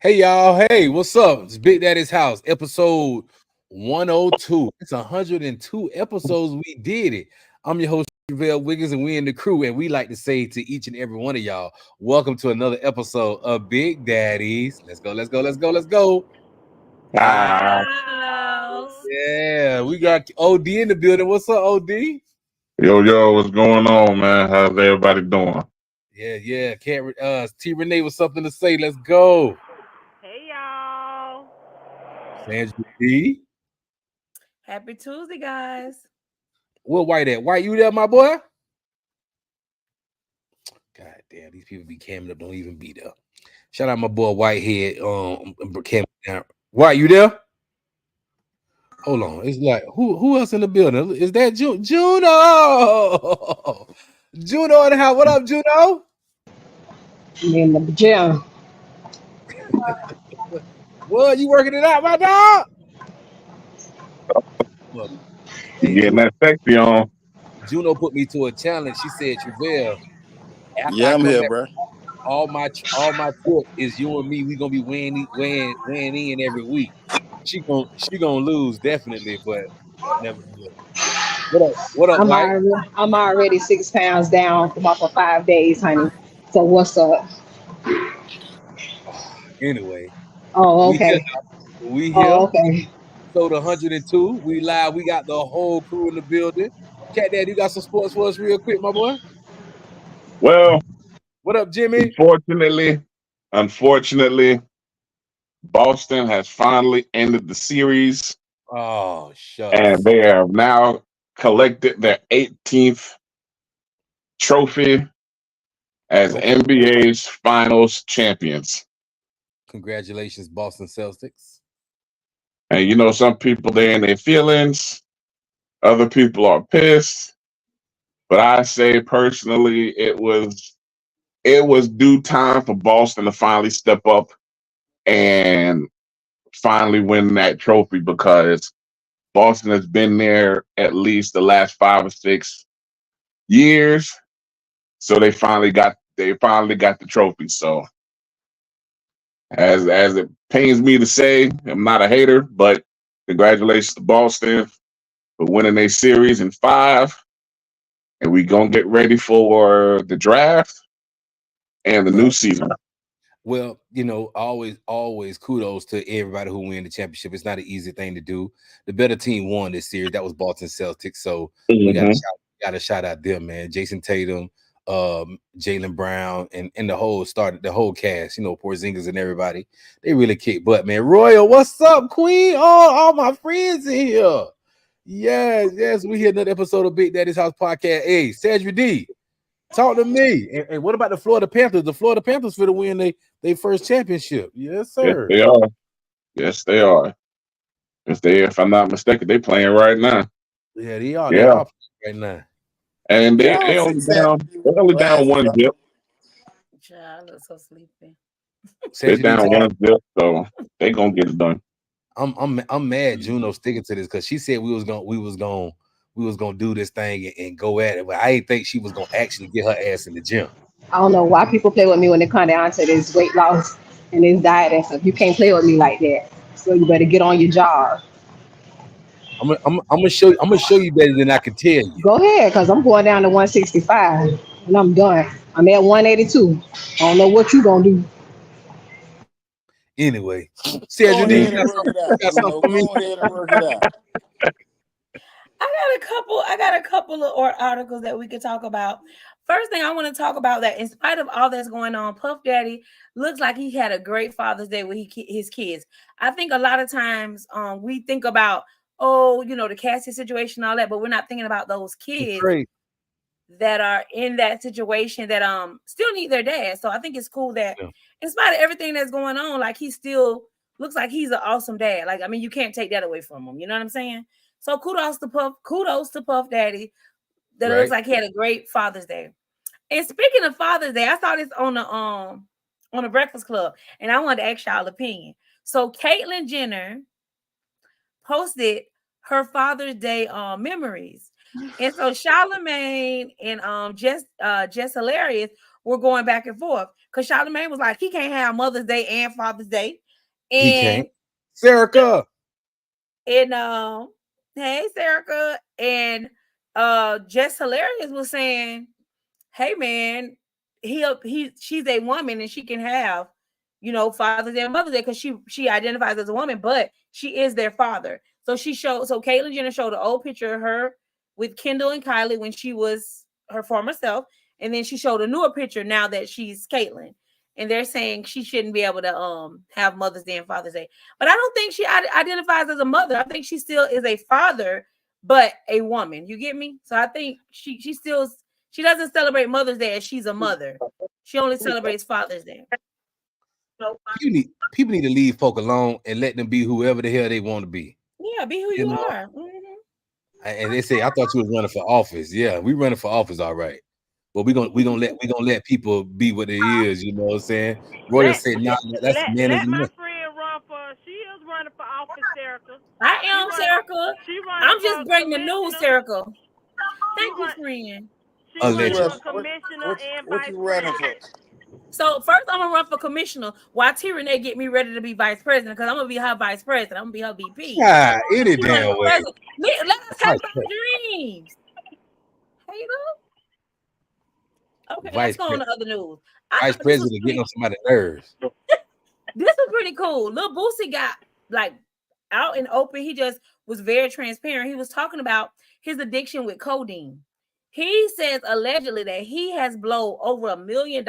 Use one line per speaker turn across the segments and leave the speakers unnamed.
Hey y'all, hey, what's up? It's Big Daddy's House, episode 102. It's 102 episodes. We did it. I'm your host, Javale Wiggins, and we in the crew, and we like to say to each and every one of y'all, welcome to another episode of Big Daddies. Let's go, let's go, let's go, let's go.
Ah,
House.
Yeah, we got OD in the building. What's up, OD?
yo, what's going on, man? How's everybody doing?
Yeah. Can't T Renee with something to say. Let's go.
Hey y'all.
Sandra D.
Happy Tuesday, guys.
Where White at? White, you there, my boy? God damn, these people be camming up, don't even be there. Shout out my boy Whitehead. Cam down. White, you there? Hold on. It's like who else in the building? Is that Juno? Juno in the house. What up, Juno?
In the gym.
What you working it out, my dog? Well,
You
hey,
getting
Juno.
that sexy on?
Juno put me to a challenge. She said, Travell, after I
Yeah, I'm
come
here,
back,
bro.
all my trip is you and me. We gonna be weighing in every week. She gonna lose definitely, but nevertheless. What up,
I'm
White?
already I'm already 6 pounds down from off of 5 days, honey. So what's up?
Anyway,
Oh,
we here
okay.
now. We here.
Oh, okay.
Episode 102. We live. We got the whole crew in the building. Cat Dad, you got some sports for us real quick, my boy?
Well,
What up, Jimmy?
unfortunately, Boston has finally ended the series,
Oh,
and
shucks.
they have now collected their 18th trophy as
Okay.
NBA's Finals champions.
Congratulations, Boston Celtics.
And some people they're in their feelings, other people are pissed, but I say personally, it was due time for Boston to finally step up and finally win that trophy because Boston has been there at least the last 5 or 6 years. So they finally got the trophy. So as it pains me to say, I'm not a hater, but congratulations to Boston for winning a series in 5. And we gonna get ready for the draft and the new
Well,
season.
always kudos to everybody who win the championship. It's not an easy thing to do. The better team won this series. That was Boston Celtics. So we got to
Hmm.
shout out them, man. Jason Tatum, Jalen Brown, and the whole cast. Porzingis and everybody. They really kicked butt, man. Royal, what's up, Queen? Oh, all my friends in here. Yes. We hear another episode of Big Daddy's House podcast. Hey, Cedric D. Talk to me. And what about the Florida Panthers? The Florida Panthers for the win they first championship. Yes,
Yes,
sir.
they are. Yes, they are. If I'm not mistaken, they playing right now.
Yeah, they are. They
Yeah,
are right now.
and they
Y'all
they only
success
down
be
they only down
glasses,
one
bro.
zip.
Child, I look so sleepy.
They're
Cedric D,
down one zip, so they gonna get it done.
I'm mad Juno sticking to this because she said we was gonna do this thing and go at it, but I didn't think she was gonna actually get her ass in the gym.
I don't know why people play with me when it comes down to this weight loss and this diet and stuff. You can't play with me like that. So you better get on your job.
I'm gonna show you better than I can tell you.
Go ahead, cause I'm going down to 165 and I'm done. I'm at 182. I don't know what you gonna do.
Anyway,
Go
Cedric D,
ahead
Mhm.
and work it out,
you got something
Juno.
for me?
Go ahead and work it out.
I got a couple of articles that we could talk about. First thing I want to talk about that in spite of all that's going on, Puff Daddy looks like he had a great Father's Day with his kids. I think a lot of times we think about, oh, the Cassie situation, all that, but we're not thinking about those kids
Trey.
that are in that situation that still need their dad. So I think it's cool that
Yeah.
in spite of everything that's going on, like he still looks like he's an awesome dad. Like, I mean, you can't take that away from him. You know what I'm saying? So kudos to Puff Daddy. That it looks
Right.
like he had a great Father's Day. And speaking of Father's Day, I saw this on the Breakfast Club, and I wanted to ask y'all opinion. So Caitlyn Jenner posted her Father's Day memories. And so Charlemagne and Jess Hilarious were going back and forth because Charlamagne was like, he can't have Mother's Day and Father's Day.
He can't.
And
Serica.
and hey Serica, and Just Hilarious was saying, hey man, she's a woman and she can have, Father's Day and Mother's Day because she identifies as a woman, but she is their father. So Caitlyn Jenner showed an old picture of her with Kendall and Kylie when she was her former self, and then she showed a newer picture now that she's Caitlyn. And they're saying she shouldn't be able to have Mother's Day and Father's Day. But I don't think she identifies as a mother. I think she still is a father, but a woman. You get me? So I think she doesn't celebrate Mother's Day as she's a mother. She only celebrates Father's Day.
People need to leave folk alone and let them be whoever the hell they want to be.
Yeah, be who you are.
And they say, I thought you was running for office. Yeah, we running for office, all right. But we gonna let people be what it is. You know what I'm saying? Royal said, "Nah, that's man is
let my
enough."
friend run for. She is running for office, Serica.
I am, Serica.
She running
I'm
for
just bringing the news, Serica. Thank you, friend.
She running for commissioner and
what
vice
you running
president.
So first, I'm gonna run for commissioner while T Renee get me ready to be vice president because I'm gonna be her vice president. I'm gonna be her VP.
Yeah, any damn way.
Let us talk about dreams. How you doing? Okay, let's go on to other news.
Vice president getting on somebody's nerves.
This is pretty cool. Lil Boosie got like out in open. He just was very transparent. He was talking about his addiction with codeine. He says allegedly that he has blown over $1 million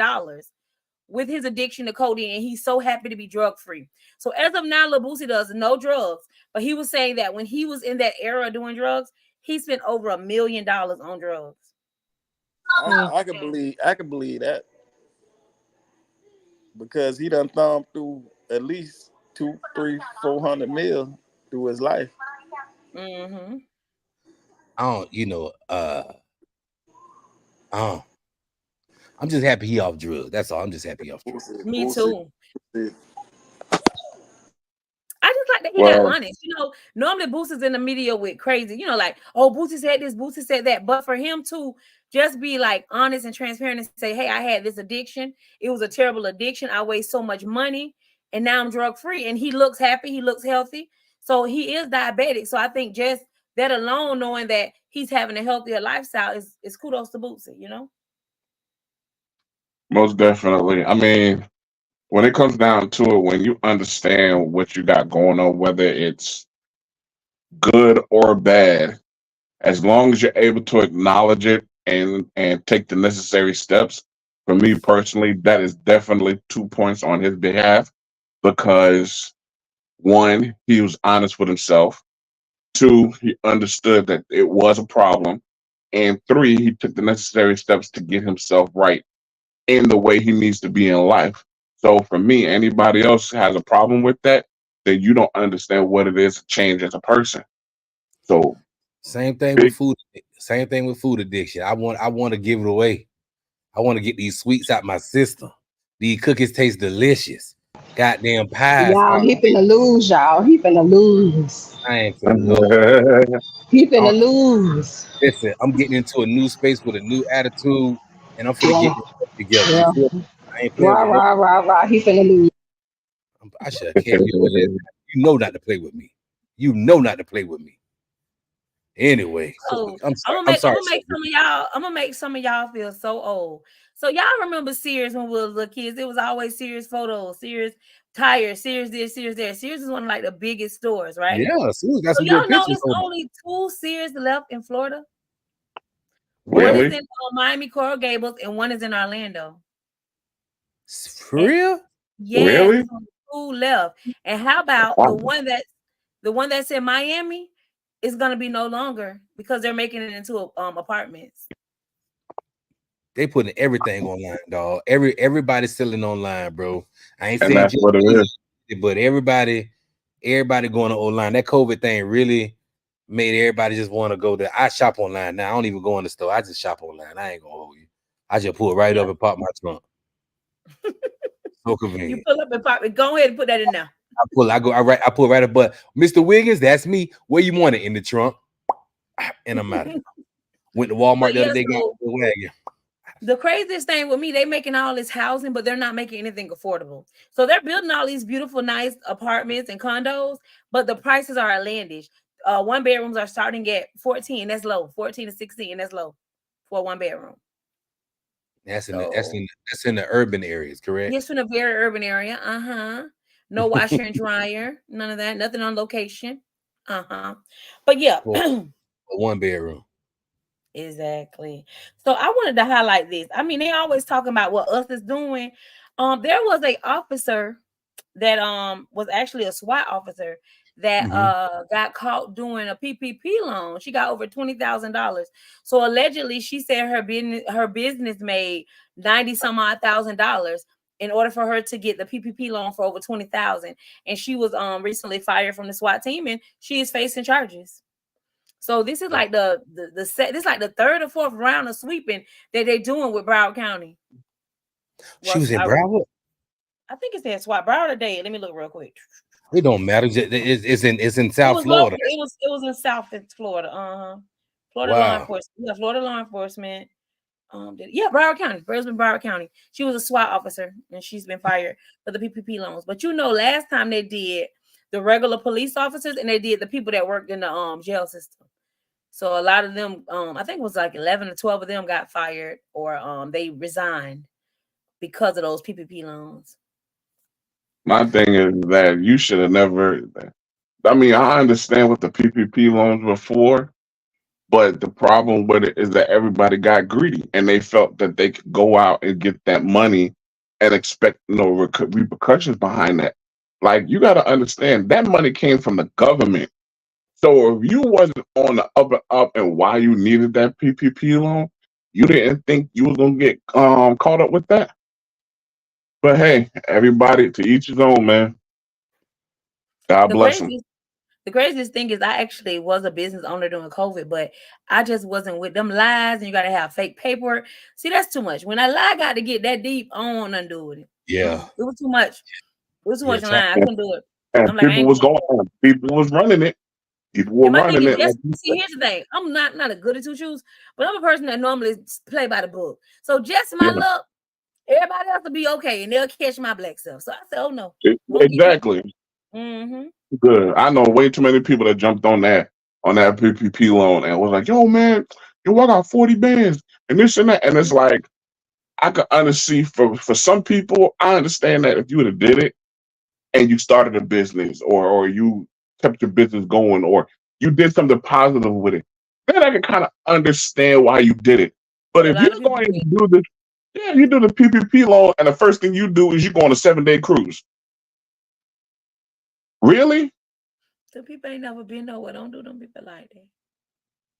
with his addiction to codeine, and he's so happy to be drug free. So as of now, Lil Boosie does no drugs, but he was saying that when he was in that era doing drugs, he spent over $1 million on drugs.
I can believe that because he done thumbed through at least 200, 300, 400 mil through his life.
Mm-hmm.
I'm just happy he off drugs. That's all. I'm just happy he off drugs.
Me too. I just like that he got honest. Normally Boosie's in the media with crazy, like, oh, Boosie said this, Boosie said that. But for him to just be like honest and transparent and say, hey, I had this addiction. It was a terrible addiction. I waste so much money and now I'm drug free. And he looks happy. He looks healthy. So he is diabetic. So I think just that alone, knowing that he's having a healthier lifestyle is kudos to Boosie,
Most definitely. I mean, when it comes down to it, when you understand what you got going on, whether it's good or bad, as long as you're able to acknowledge it and take the necessary steps, for me personally, that is definitely 2 points on his behalf because one, he was honest with himself. Two, he understood that it was a problem. And three, he took the necessary steps to get himself right in the way he needs to be in life. So for me, anybody else has a problem with that, then you don't understand what it is to change as a person. So
same thing with food. Same thing with food addiction. I want to give it away. I want to get these sweets out my system. These cookies taste delicious. Goddamn pies.
Y'all, he finna lose, y'all. He finna lose.
I ain't finna lose.
He finna lose.
Listen, I'm getting into a new space with a new attitude, and I'm finna get this together.
Yeah.
You feel me? I ain't playing with
Rah. He finna lose.
I should have kept you with that. You know not to play with me. You know not to play with me. Anyway,
so
I'm sorry.
I'm gonna make some of y'all feel so old. So y'all remember Sears when we were little kids? It was always Sears photos, Sears tires, Sears this, Sears there. Sears is one of like the biggest stores, right?
Yeah, Sears got some
y'all
good
know
pictures.
it's only 2 Sears left in Florida.
Really?
One is in Miami, Coral Gables, and one is in Orlando.
For real?
Yes,
Really?
2 left. And how about the one that's in Miami is gonna be no longer because they're making it into apartments.
They putting everything online, dog. Everybody's selling online, bro. I ain't
And
saying
that's what it is.
but everybody going online. That COVID thing really made everybody just want to go there. I shop online now. I don't even go in the store. I just shop online. I ain't gonna hold you. I just pull it right up and pop my trunk. So convenient.
You pull up and pop it. Go ahead and put that in now.
I pull right up. But Mr. Wiggins, that's me. Where you want it? In the trunk. And I'm out of it. Went to Walmart the other day, got the wagon.
The craziest thing with me, they making all this housing, but they're not making anything affordable. So they're building all these beautiful, nice apartments and condos, but the prices are outlandish. One bedrooms are starting at 14. That's low. 14 to 16. That's low for a one bedroom.
That's in the
So
that's in the urban areas, correct?
yes, in a very urban area. No washer and dryer. None of that. Nothing on location. But yeah.
For a one bedroom.
Exactly. So I wanted to highlight this. I mean, they always talking about what us is doing. There was a officer that was actually a SWAT officer that got caught doing a PPP loan. She got over $20,000. So allegedly, she said her business made 90 some odd $1,000 in order for her to get the PPP loan for over 20,000. And she was recently fired from the SWAT team, and she is facing charges. So this is like the this is like the third or fourth round of sweeping that they're doing with Broward County.
She was in Broward?
I think it's in SWAT. Broward today. Let me look real quick.
It don't matter. It's in South Florida.
It was in South Florida. Florida law enforcement. Yeah, Florida law enforcement. Broward County. Broward County. She was a SWAT officer, and she's been fired for the PPP loans. But last time they did the regular police officers, and they did the people that worked in the jail system. So a lot of them, I think it was like 11 or 12 of them got fired, or they resigned because of those PPP loans.
My thing is that you should have never. I mean, I understand what the PPP loans were for, but the problem with it is that everybody got greedy and they felt that they could go out and get that money and expect no repercussions behind that. Like, you got to understand that money came from the government. So if you wasn't on the up and up and why you needed that PPP loan, you didn't think you was gonna get caught up with that. But hey, everybody to each his own, man. God bless them.
The craziest thing is I actually was a business owner during COVID, but I just wasn't with them lies, and you got to have fake paperwork. See, that's too much. When I lie got to get that deep, I don't want nothing to do with it.
Yeah.
It was too much. It was too much lying. I couldn't do it.
And people was going on. People was running it. People were running it.
See, here's the thing. I'm not a goody two shoes, but I'm a person that normally play by the book. So just my luck, everybody else will be okay, and they'll catch my black stuff. So I said, oh no.
Exactly. Good. I know way too many people that jumped on that PPP loan and was like, yo, man, I got 40 bands and this and that. And it's like, I could understand for some people, I understand that if you would have did it and you started a business or you kept your business going or you did something positive with it, then I can kind of understand why you did it. But if you're going to do this, you do the PPP loan and the first thing you do is you go on a 7-day cruise. Really?
The people ain't never been nowhere. Don't do them people like that.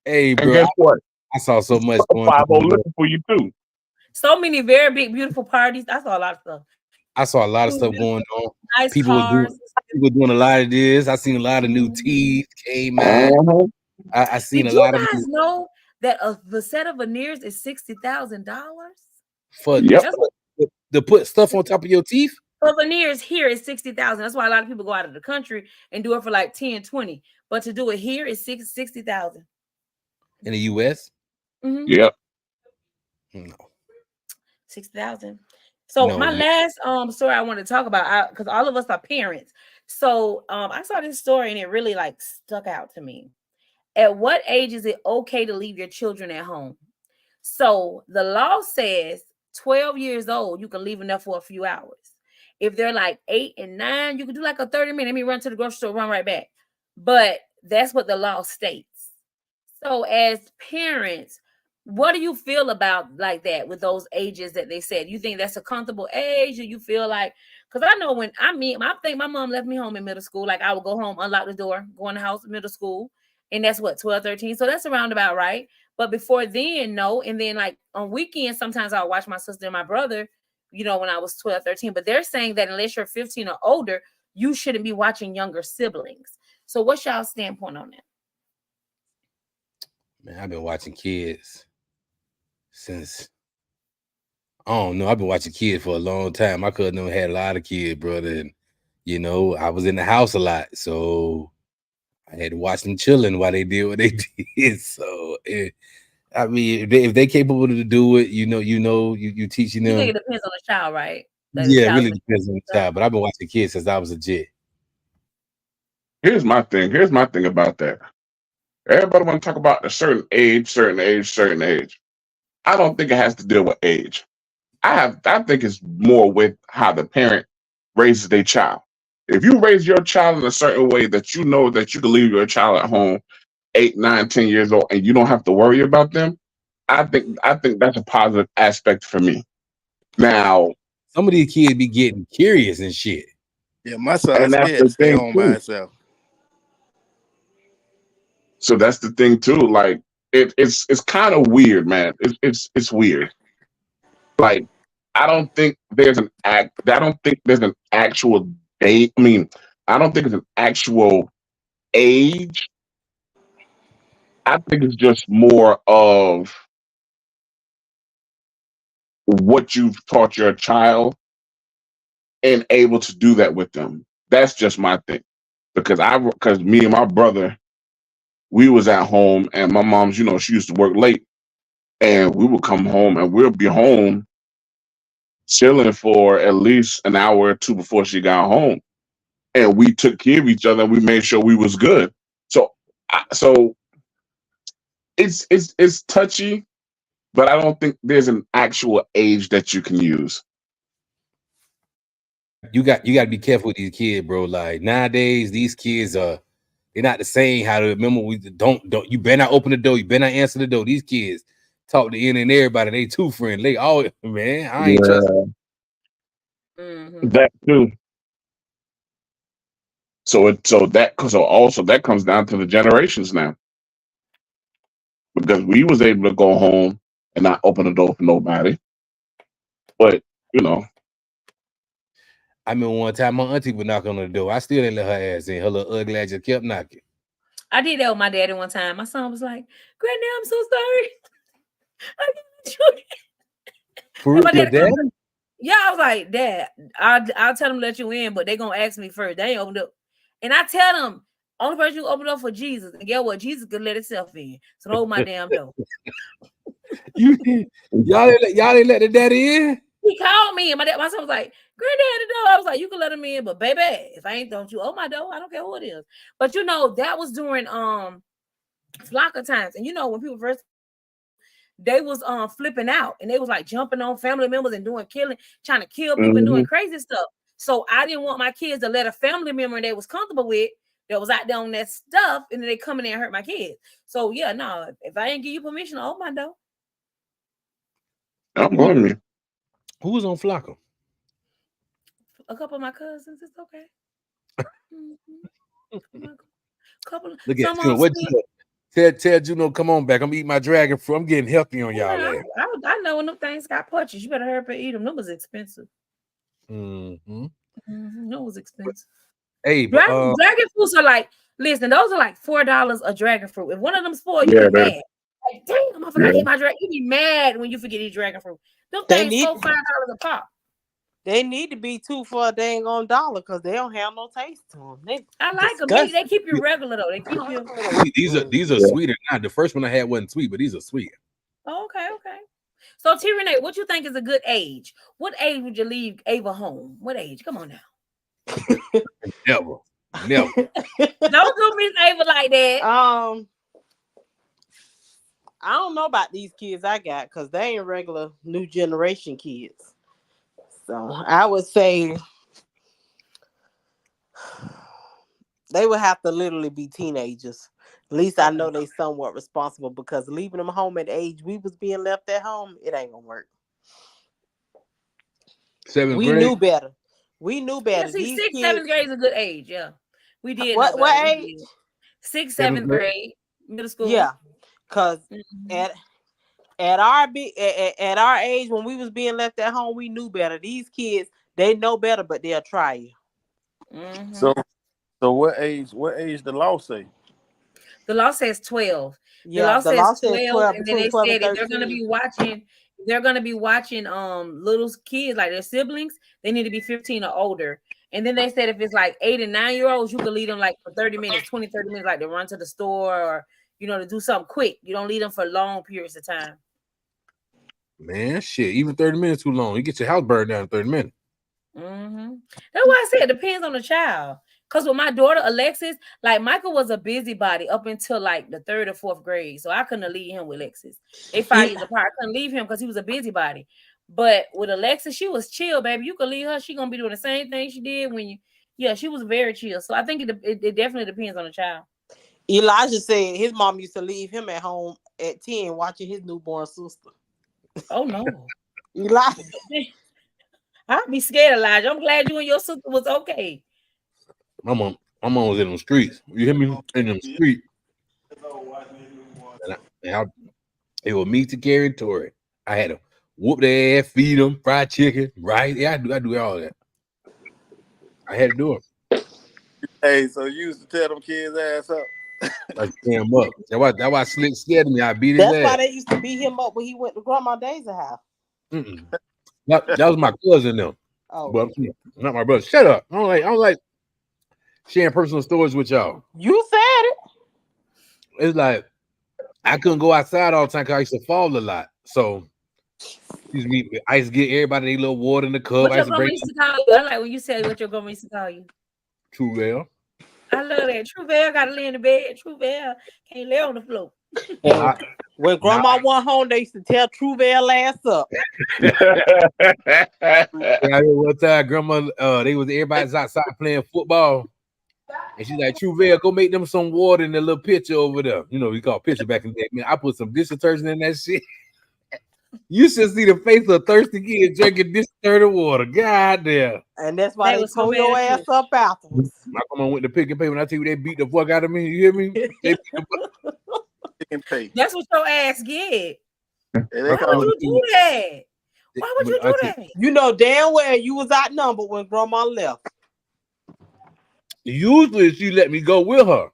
Hey, bro.
And guess what?
I saw so much going
on. Looking for you too.
So many very big, beautiful parties. I saw a lot of stuff.
I saw a lot of stuff going on.
Nice
people
cars.
Were doing a lot of this. I seen a lot of new teeth came out. I seen a lot of.
Did you guys know that the set of veneers is $60,000?
For to put stuff on top of your teeth?
For veneers here is $60,000. That's why a lot of people go out of the country and do it for like 10, 20. But to do it here is $60,000.
In the US?
Yep.
No.
60,000. So my last story I want to talk about, because all of us are parents. So I saw this story and it really like stuck out to me. At what age is it okay to leave your children at home? So the law says 12 years old, you can leave them there for a few hours. If they're like 8 and 9, you can do like a 30-minute. Let me run to the grocery store, run right back. But that's what the law states. So as parents, what do you feel about like that with those ages that they said? You think that's a comfortable age? Or you feel like, because I know I think my mom left me home in middle school. Like I would go home, unlock the door, go in the house, middle school. And that's what, 12, 13. So that's around about right. But before then, no. And then like on weekends, sometimes I'll watch my sister and my brother, when I was 12, 13. But they're saying that unless you're 15 or older, you shouldn't be watching younger siblings. So what's y'all's standpoint on that?
Man, I've been watching kids since, I don't know, I've been watching kids for a long time. My cousin had a lot of kids, brother. And, I was in the house a lot. So I had to watch them chilling while they did what they did. So I mean, if they capable to do it, you teaching
You
them.
think it depends on the child, right? Like the
Yeah, it
child's
really depends on the child. But I've been watching kids since I was a jit.
Here's my thing. Here's my thing about that. Everybody want to talk about a certain age, certain age, certain age. I don't think it has to deal with age. I think it's more with how the parent raises their child. If you raise your child in a certain way that you know that you can leave your child at home 8, 9, 10 years old and you don't have to worry about them, I think that's a positive aspect for me. Now,
Some of these kids be getting curious and shit.
Yeah, my son's
and that's
scared to
the
stay
thing
home by
too.
himself.
So that's the thing too. Like it's kind of weird, man. It's weird. Like I don't think there's an act. I don't think there's an actual date. I mean, I don't think it's an actual age. I think it's just more of what you've taught your child and able to do that with them. That's just my thing. Because me and my brother, we was at home and my mom's, she used to work late and we would come home and we'll be home chilling for at least an hour or two before she got home. And we took care of each other and we made sure we was good. So it's touchy, but I don't think there's an actual age that you can use.
You got to be careful with these kids, bro. Like nowadays, these kids they're not the same. How to remember we don't you better not open the door. You better not answer the door. These kids talk to any and everybody. They too friendly. They all man. I ain't trusting.
That too. So also that comes down to the generations now. Because we was able to go home and not open the door for nobody. But, you know,
I remember one time my auntie would knock on the door. I still didn't let her ass in. Her little ugly ass just kept knocking.
I did that with my daddy one time. My son was like, "Granddad, I'm so sorry." I can't let you in."
For
And my
your
daddy
dad?
comes, yeah, I was like, "Dad, I'll tell them to let you in, but they gonna ask me first. They ain't opened up." And I tell them, only person you open up for Jesus. And guess what? Jesus could let itself in. So don't hold my damn door.
Y'all didn't let the daddy in?
He called me and my son was like, "Granddad, the door." I was like, "You can let him in, but baby, if I ain't, don't you open my door. I don't care who it is." But that was during flocker times. And when people first, they was flipping out and they was like jumping on family members and trying to kill people and doing
mhm.
crazy stuff. So I didn't want my kids to let a family member they was comfortable with that was out there on that stuff, and then they come in there and hurt my kids. So yeah, no, if I didn't give you permission to open my door.
I'm blaming you.
Who was on Flocka?
A couple of my cousins, it's okay. Couple,
Look at
some
you.
on
What
sweet.
tell Juno, come on back. I'm eating my dragon fruit. I'm getting healthy on y'all
Yeah,
ass.
I know when them things got punches. You better hurry up and eat them. Them was expensive.
Mm-hmm.
That was expensive.
Hey, but
Dragon fruits are like, listen, those are like $4 a dragon fruit. If one of them spoiled, you
Yeah,
be mad. Like, damn, I forgot to
yeah.
eat my dragon. You be mad when you forget to eat dragon fruit. Them
They
things
need
$4-5 a pop.
they need to be $2 for a dang on dollar because they don't have no taste to them. They
I like them. They
disgusting.
keep you regular though. They keep you.
these are
Yeah.
sweeter. Now the first one I had wasn't sweet, but these are sweet.
Oh, okay. So T Renee, what you think is a good age? What age would you leave Ava home? What age? Come on now.
Never.
Don't do Miss Ava like that.
I don't know about these kids I got because they ain't regular new generation kids. So I would say they would have to literally be teenagers. At least I know they somewhat responsible because leaving them home at the age we was being left at home, it ain't gonna work.
7th
We
grade.
knew better.
Yeah, see,
These
6th,
kids.
7th grade is a good age. Yeah, we did know
What
better.
age?
6th,
7th
7th
grade.
grade, middle school.
Yeah, because at our age when we was being left at home, we knew better. These kids, they know better, but they'll try you.
So what age the law say?
The law says 12. The
Yeah,
law
the
says
law says
12,
12
and then
between
they
12
said
and
if they're gonna
13.
be watching little kids like their siblings, they need to be 15 or older. And then they said if it's like 8 and 9 year olds, you can lead them like for 30 minutes, 20, 30 minutes, like to run to the store or to do something quick. You don't leave them for long periods of time.
Man, shit, even 30 minutes too long. You get your house burned down in 30 minutes.
Mm-hmm. That's why I said it depends on the child. Because with my daughter Alexis, like Michael was a busybody up until like the 3rd or 4th grade. So I couldn't leave him with Alexis. They 5 years apart. I couldn't leave him because he was a busybody. But with Alexis, she was chill, baby. You could leave her. She gonna be doing the same thing she did when you. Yeah, she was very chill. So I think it definitely depends on the child.
Elijah said his mom used to leave him at home at 10 watching his newborn sister.
Oh no.
Elijah.
I'd be scared, Elijah. I'm glad you and your sister was okay.
My mom was in them streets. You hear me? In them streets. It was me to carry Tori. I had to whoop their ass, feed them, fried chicken, right? Yeah, I do all that. I had to do it.
Hey, so you used to tell them kids ass up.
I stand him up. That's why Slick scared of me. I beat his
That's
ass.
why they used to beat him up when he went to Grandma Daisy's house.
That was my cousin though.
Oh,
but not my brother. Shut up. I don't like sharing personal stories with y'all.
You said it.
It's like I couldn't go outside all the time because I used to fall a lot. So I used to get everybody their little water in the cup.
What your grandma used to call you? I like when you said what your grandma used to call you.
Truvel.
I love that. Truvel gotta lay in the bed. Truvel can't lay on the floor.
When Grandma went home, they used to tell Truvel ass up.
One time, Grandma, everybody's outside playing football. And she's like, Truvel, go make them some water in the little pitcher over there. You know, we call pitcher back in the day. Man, I put some dish detergent in that shit. You should see the face of a thirsty kid drinking dish detergent water. God damn.
And that's why they pull your ass up afterwards.
My grandma went to pick and pay. When I tell you they beat the fuck out of me, you hear me? They beat the fuck.
That's what your ass get.
Why
would you do that? Why would you do that?
You know damn well you was outnumbered when Grandma left.
Usually she let me go with her.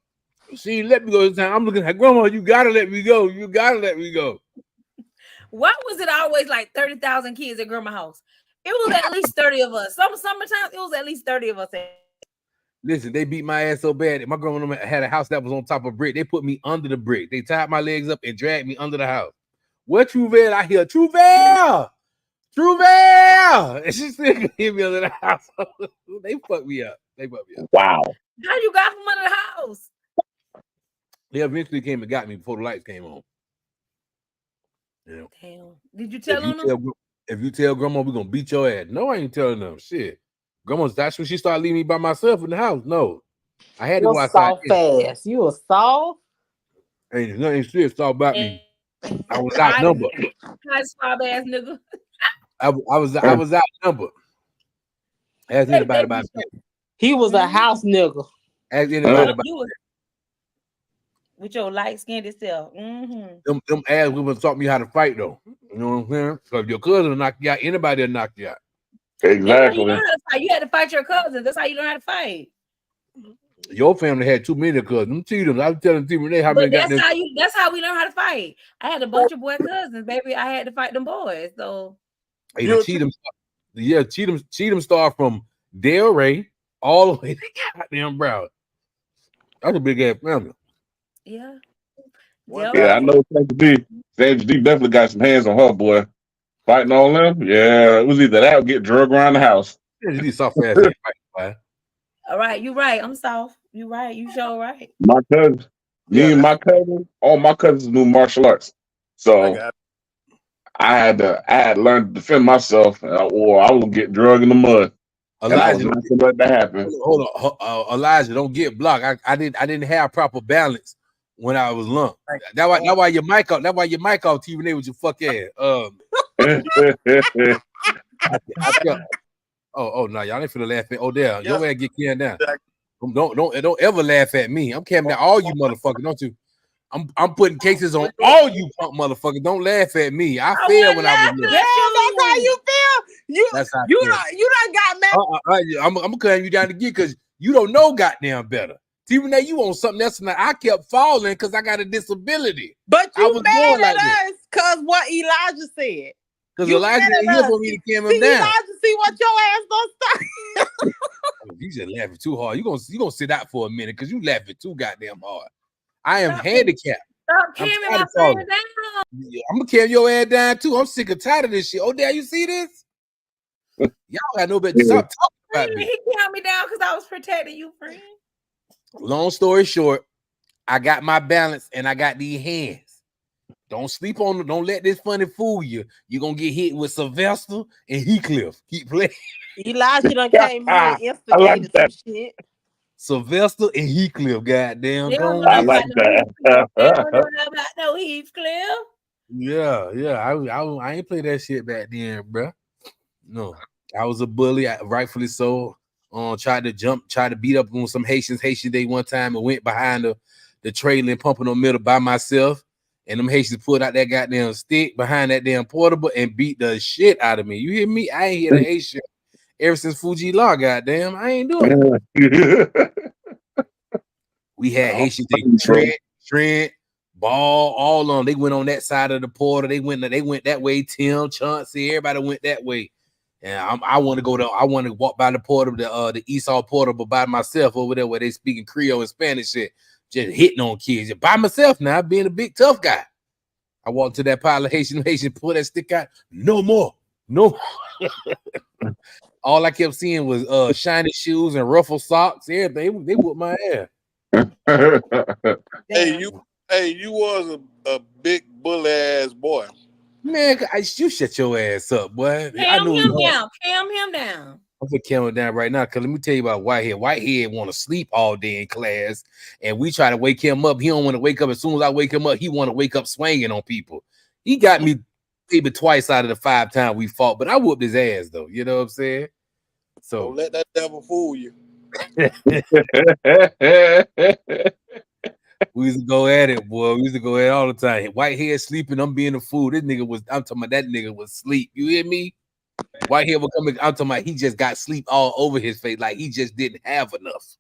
She let me go this time. I'm looking at Grandma, you gotta let me go. You gotta let me go.
Why was it always like 30,000 kids at Grandma's house? It was at least 30 of us. Summertime, it was at least 30 of us.
Listen, they beat my ass so bad. My grandma had a house that was on top of brick. They put me under the brick. They tied my legs up and dragged me under the house. Where Truvel? I hear Truvel! Truvel! And she still hit me under the house. They fucked me up.
Wow.
How you got from under the house?
They eventually came and got me before the lights came on. Yeah.
Damn. Did you tell them?
If you tell Grandma we're gonna beat your ass, no, I ain't telling them shit. That's when she started leaving me by myself in the house. No, I had to go outside.
Fast. You was soft.
Ain't nothing shit soft about me. I was outnumbered.
Soft ass nigga.
I was outnumbered. Ask anybody about that.
He was a house nigga.
Ask anybody about
that. With your light-skinned self.
Mm-hmm. Them ass women taught me how to fight though. You know what I'm saying? So if your cousin will knock you out, anybody will knock you out.
Exactly.
You had to fight your cousins. That's how you learn how to fight.
Your family had too many cousins. Them Cheatums. I was telling T Renee how many got them.
That's how we learn how to fight. I had a bunch of boy cousins, baby. I had to fight them boys. So
hey, Cheatham start from Del Rey all the way to goddamn Broward. That's a big ass family.
Yeah.
Yeah, I know Sandra D. Sandra D definitely got some hands on her, boy. Fighting on them. Yeah, it was either that or get drugged around the house.
Sandra D soft ass fight.
All right, you right. I'm soft. You right. You sure right.
My cousin, me and my cousin, all my cousins knew martial arts. So I had to learn to defend myself, or I would get drugged in the mud.
Elijah,
not to let that happen.
Hold on, Elijah, don't get blocked. I didn't have proper balance when I was lumped. That's why your mic off. That's why your mic off. TV with your fuck ass. Oh no, y'all ain't finna laugh at. Oh there, your ass get canned down. Don't ever laugh at me. I'm camming down all you motherfuckers, don't you? I'm putting cases on all you punk motherfuckers. Don't laugh at me. I failed when I was little.
Yeah, that's how you feel. You done got mad.
I'm gonna cutting you down again because you don't know goddamn better. Even though you on something else, and I kept falling because I got a disability.
But you mad at us because what Elijah said.
Because Elijah ain't here for me to calm him down.
Elijah, see what your ass gonna start.
You just laughing too hard. You gonna sit out for a minute because you laughing too goddamn hard. I am handicapped.
Stop
I'm
camming
tired
my
of
friend
falling.
down.
Yeah, I'm gonna carry your ass down too. I'm sick and tired of this shit. Oh, damn, you see this? Y'all got no better. Stop talking about me.
He calmed me down because I was protecting you, friend.
Long story short, I got my balance and I got these hands. Don't sleep on them. Don't let this funny fool you. You're gonna get hit with Sylvester and Heathcliff. Keep playing.
Elijah done came in here and
I like
instigated some
that.
shit.
Sylvester and Heathcliff, goddamn,
They don't
go
know
I
on.
like
about no Heathcliff. They don't know
that.
about no Heathcliff.
Yeah. I ain't play that shit back then, bro. No, I was a bully, rightfully so. Tried to beat up on some Haitian day one time and went behind the trailer and pumping on middle by myself. And them Haitians pulled out that goddamn stick behind that damn portable and beat the shit out of me. You hear me? I ain't hit a Haitian ever since Fuji Law, goddamn. I ain't doing it. We had
Oh,
Haitians, they
bro.
Trent, Ball, all of them. They went on that side of the portal. They went that way. Tim, Chauncey, everybody went that way. And I want to go to. I want to walk by the portal, the Esau portal, but by myself over there where they speaking Creole and Spanish shit, just hitting on kids. Just by myself now, being a big tough guy. I walked to that pile of Haitian, pull that stick out. No more. No. All I kept seeing was shiny shoes and ruffled socks. Everything. They whooped my ass.
Hey,
Damn.
you was a big bully ass boy.
Man, you shut your ass up, boy. I
Calm
know
him
you.
down. Calm him down.
I'm gonna calm it down right now, cause let me tell you about Whitehead. Whitehead want to sleep all day in class, and we try to wake him up. He don't want to wake up. As soon as I wake him up, he want to wake up swinging on people. He got me maybe twice out of the 5 times we fought, but I whooped his ass though. You know what I'm saying? So
Don't let that devil fool you.
we used to go at it, boy. We used to go at it all the time. Whitehead sleeping, I'm being a fool. I'm talking about that nigga was asleep. You hear me? Whitehead will come in, I'm talking about he just got sleep all over his face, like he just didn't have enough.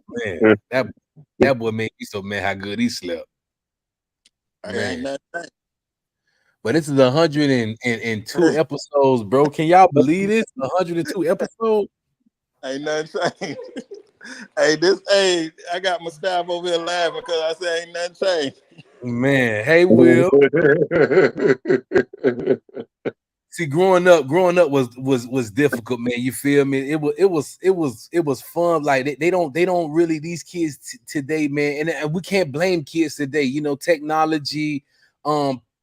Man, that boy made me so mad how good he slept.
Ain't
Man.
nothing.
But this is 102 episodes, bro. Can y'all believe this? 102 episodes?
Ain't nothing changed. I got my staff over here laughing because I said ain't nothing changed.
Man, hey Will. See, growing up was difficult, man. You feel me? It was fun. Like they don't really, these kids today, man, and we can't blame kids today. You know, technology,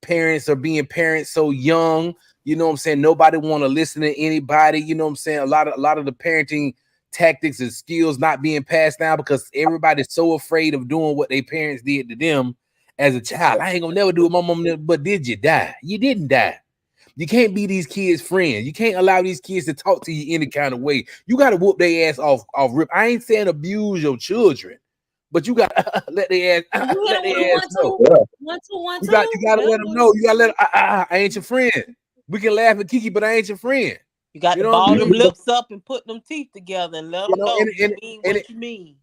parents are being parents so young. You know what I'm saying? Nobody want to listen to anybody. You know what I'm saying? A lot of the parenting tactics and skills not being passed down because everybody's so afraid of doing what their parents did to them as a child. I ain't gonna never do it, my mom. But did you die? You didn't die. You can't be these kids' friends. You can't allow these kids to talk to you any kind of way. You got to whoop their ass off rip. I ain't saying abuse your children, but you got to let their ass let their ass know.
One, two.
You got to let them know. You got to let I ain't your friend. We can laugh at Kiki, but I ain't your friend.
You got to
know what
ball
I mean?
them lips up and put them teeth together and let them know you mean what you mean.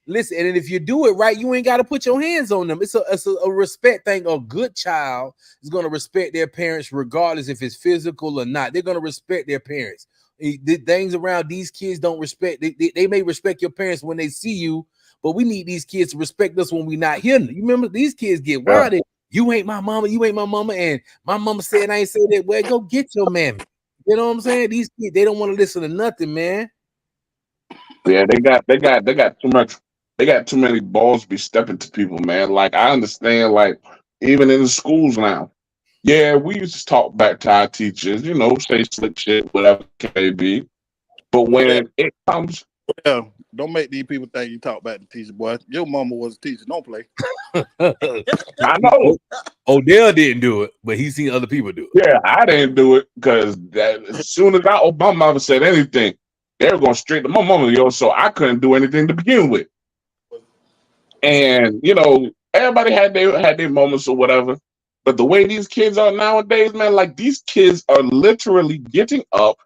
Listen, and if you do it right, you ain't got to put your hands on them. It's a respect thing. A good child is going to respect their parents regardless if it's physical or not. They're going to respect their parents. The things around these kids don't respect. They may respect your parents when they see you, but we need these kids to respect us when we're not here. You remember, these kids get wild. Yeah. You ain't my mama. You ain't my mama. And my mama said I ain't say that. Well, go get your mammy. You know what I'm saying? These kids, they don't want to listen to nothing, man.
Yeah, they got too much. They got too many balls be stepping to people, man. Like I understand, like even in the schools now. Yeah, we used to talk back to our teachers, you know, say slick shit, whatever it may be. But when it comes,
don't make these people think you talk back to teacher, boy. Your mama was a teacher. Don't play.
I know.
Odell didn't do it, but he's seen other people do it.
Yeah, I didn't do it because as soon as my mama said anything, they were going straight to my mama, yo. So I couldn't do anything to begin with. And you know, everybody had their moments or whatever. But the way these kids are nowadays, man, like these kids are literally getting up,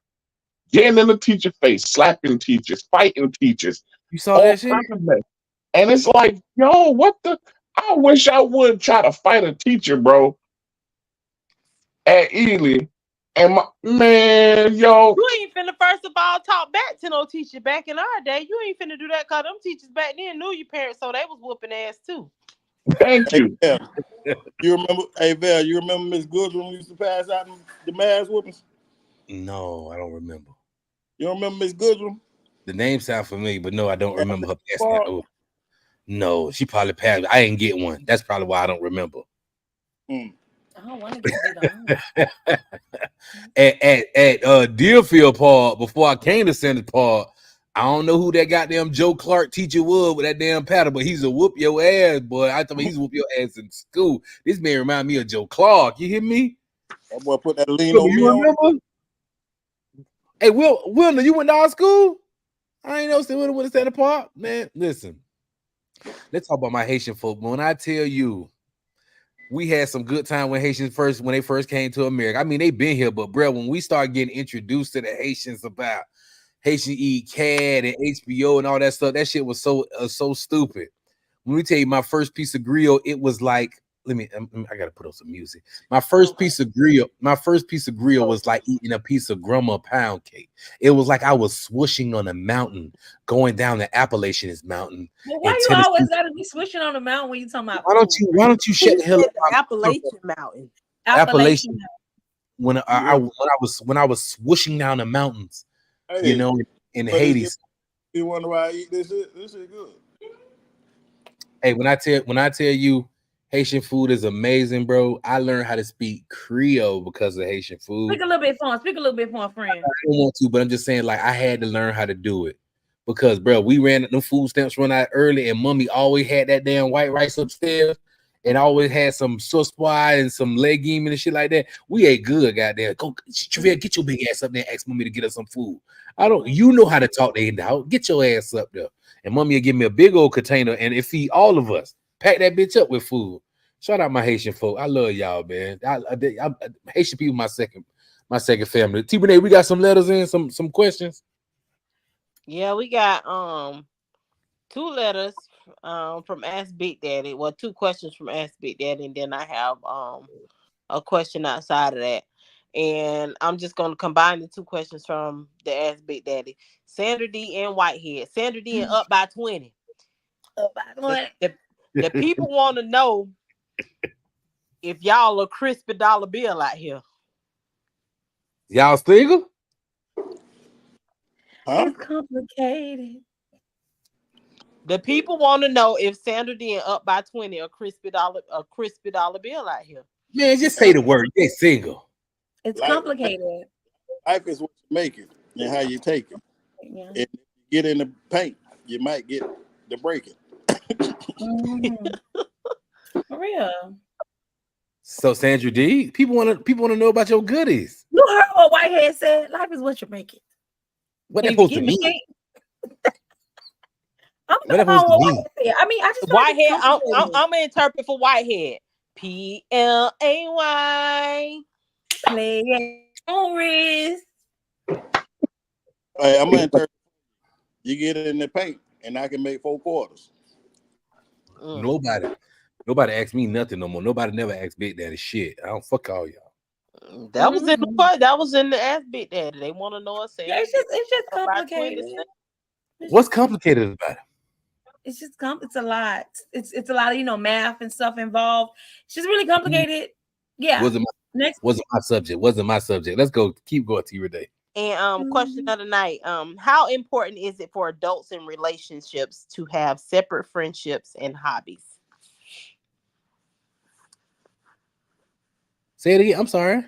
getting in the teacher face, slapping teachers, fighting teachers.
You saw that shit?
And it's like, yo, what the? I wish I would try to fight a teacher, bro, at Ely. And man, yo.
You ain't finna first of all talk back to no teacher back in our day. You ain't finna do that because them teachers back then knew your parents, so they was whooping ass too.
Thank you.
Yeah. You remember? Hey, Val, you remember Miss Goodrum used to pass out the mass whoopings?
No, I don't remember.
You don't remember Miss Goodrum?
The name sounds familiar, but no, I don't remember her passing
Park?
out. No, she probably passed. I didn't get one. That's probably why I don't remember.
Mm.
I don't want to get beat on.
at Deerfield Park, before I came to Center Park, I don't know who that goddamn Joe Clark teacher was with that damn paddle, but he's a whoop your ass, boy. I thought he's whoop your ass in school. This man remind me of Joe Clark. You hear me?
That boy put that lean on me.
You remember? Hey, Wilner, you went to our school? I ain't know still went to Center Park, man. Listen, let's talk about my Haitian folk. When I tell you, we had some good time when Haitians when they first came to America. I mean, they been here, but bro, when we start getting introduced to the Haitians about Haitian eat CAD and HBO and all that stuff, that shit was so stupid. When we tell you my first piece of grill, it was like, I gotta put on some music. My first piece of grill was like eating a piece of grandma pound cake. It was like I was swooshing on a mountain, going down the Appalachians Mountain.
Well, why you always gotta be swishing on the mountain when you talking about?
Why don't you shut the hell up?
Appalachian Mountain.
Appalachian. When I was swooshing down the mountains,
hey,
you know, in Haiti.
You wonder why I eat this shit? This shit good.
Hey, when I tell you Haitian food is amazing, bro. I learned how to speak Creole because of Haitian food.
Speak a little bit for him. Speak a little bit for him, friend.
I don't want to, but I'm just saying, like, I had to learn how to do it because, bro, we ran them food stamps run out early, and mommy always had that damn white rice upstairs, and always had some sauce and some legume and shit like that. We ate good, goddamn. Go, Travell, get your big ass up there and ask mommy to get us some food. You know how to talk to the house. Get your ass up there, and mommy will give me a big old container, and it feed all of us. Pack that bitch up with food. Shout out my Haitian folk. I love y'all, man. I Haitian people, my second family. T. Renee, we got some letters in, some questions.
Yeah, we got 2 letters from Ask Big Daddy. Well, 2 questions from Ask Big Daddy, and then I have a question outside of that. And I'm just gonna combine the 2 questions from the Ask Big Daddy. Sandra D and Whitehead. Sandra D and up by 20.
Up by 20.
The people want to know if y'all a crispy dollar bill out here.
Y'all single?
Huh?
It's complicated.
The people want to know if Sandra D and up by 20 a crispy dollar bill out here.
Man, just say the word. They single.
It's complicated.
Life is what you make it and how you take it.
Yeah.
If you get in the paint, you might get the breaking.
For real.
So Sandra D, people want to know about your goodies.
You heard what Whitehead said. Life is what you make it.
What that supposed to mean?
I'm going on what Whitehead said. I mean, I just
Whitehead. I'm gonna interpret for Whitehead. PLAY.
Play on wrist.
Hey, I'm gonna interpret. You get it in the paint, and I can make 4 quarters.
Nobody asked me nothing no more. Nobody never asked Big Daddy shit. I don't fuck all y'all.
That was in the part. That was in the Ask Big Daddy. They want to know us.
Yeah, it's just complicated.
What's complicated about it?
It's just it's a lot. It's a lot of math and stuff involved. It's just really complicated. Yeah.
Wasn't my subject. Let's go. Keep going, T. Renee.
And question of the night. How important is it for adults in relationships to have separate friendships and hobbies?
Say it again. I'm sorry.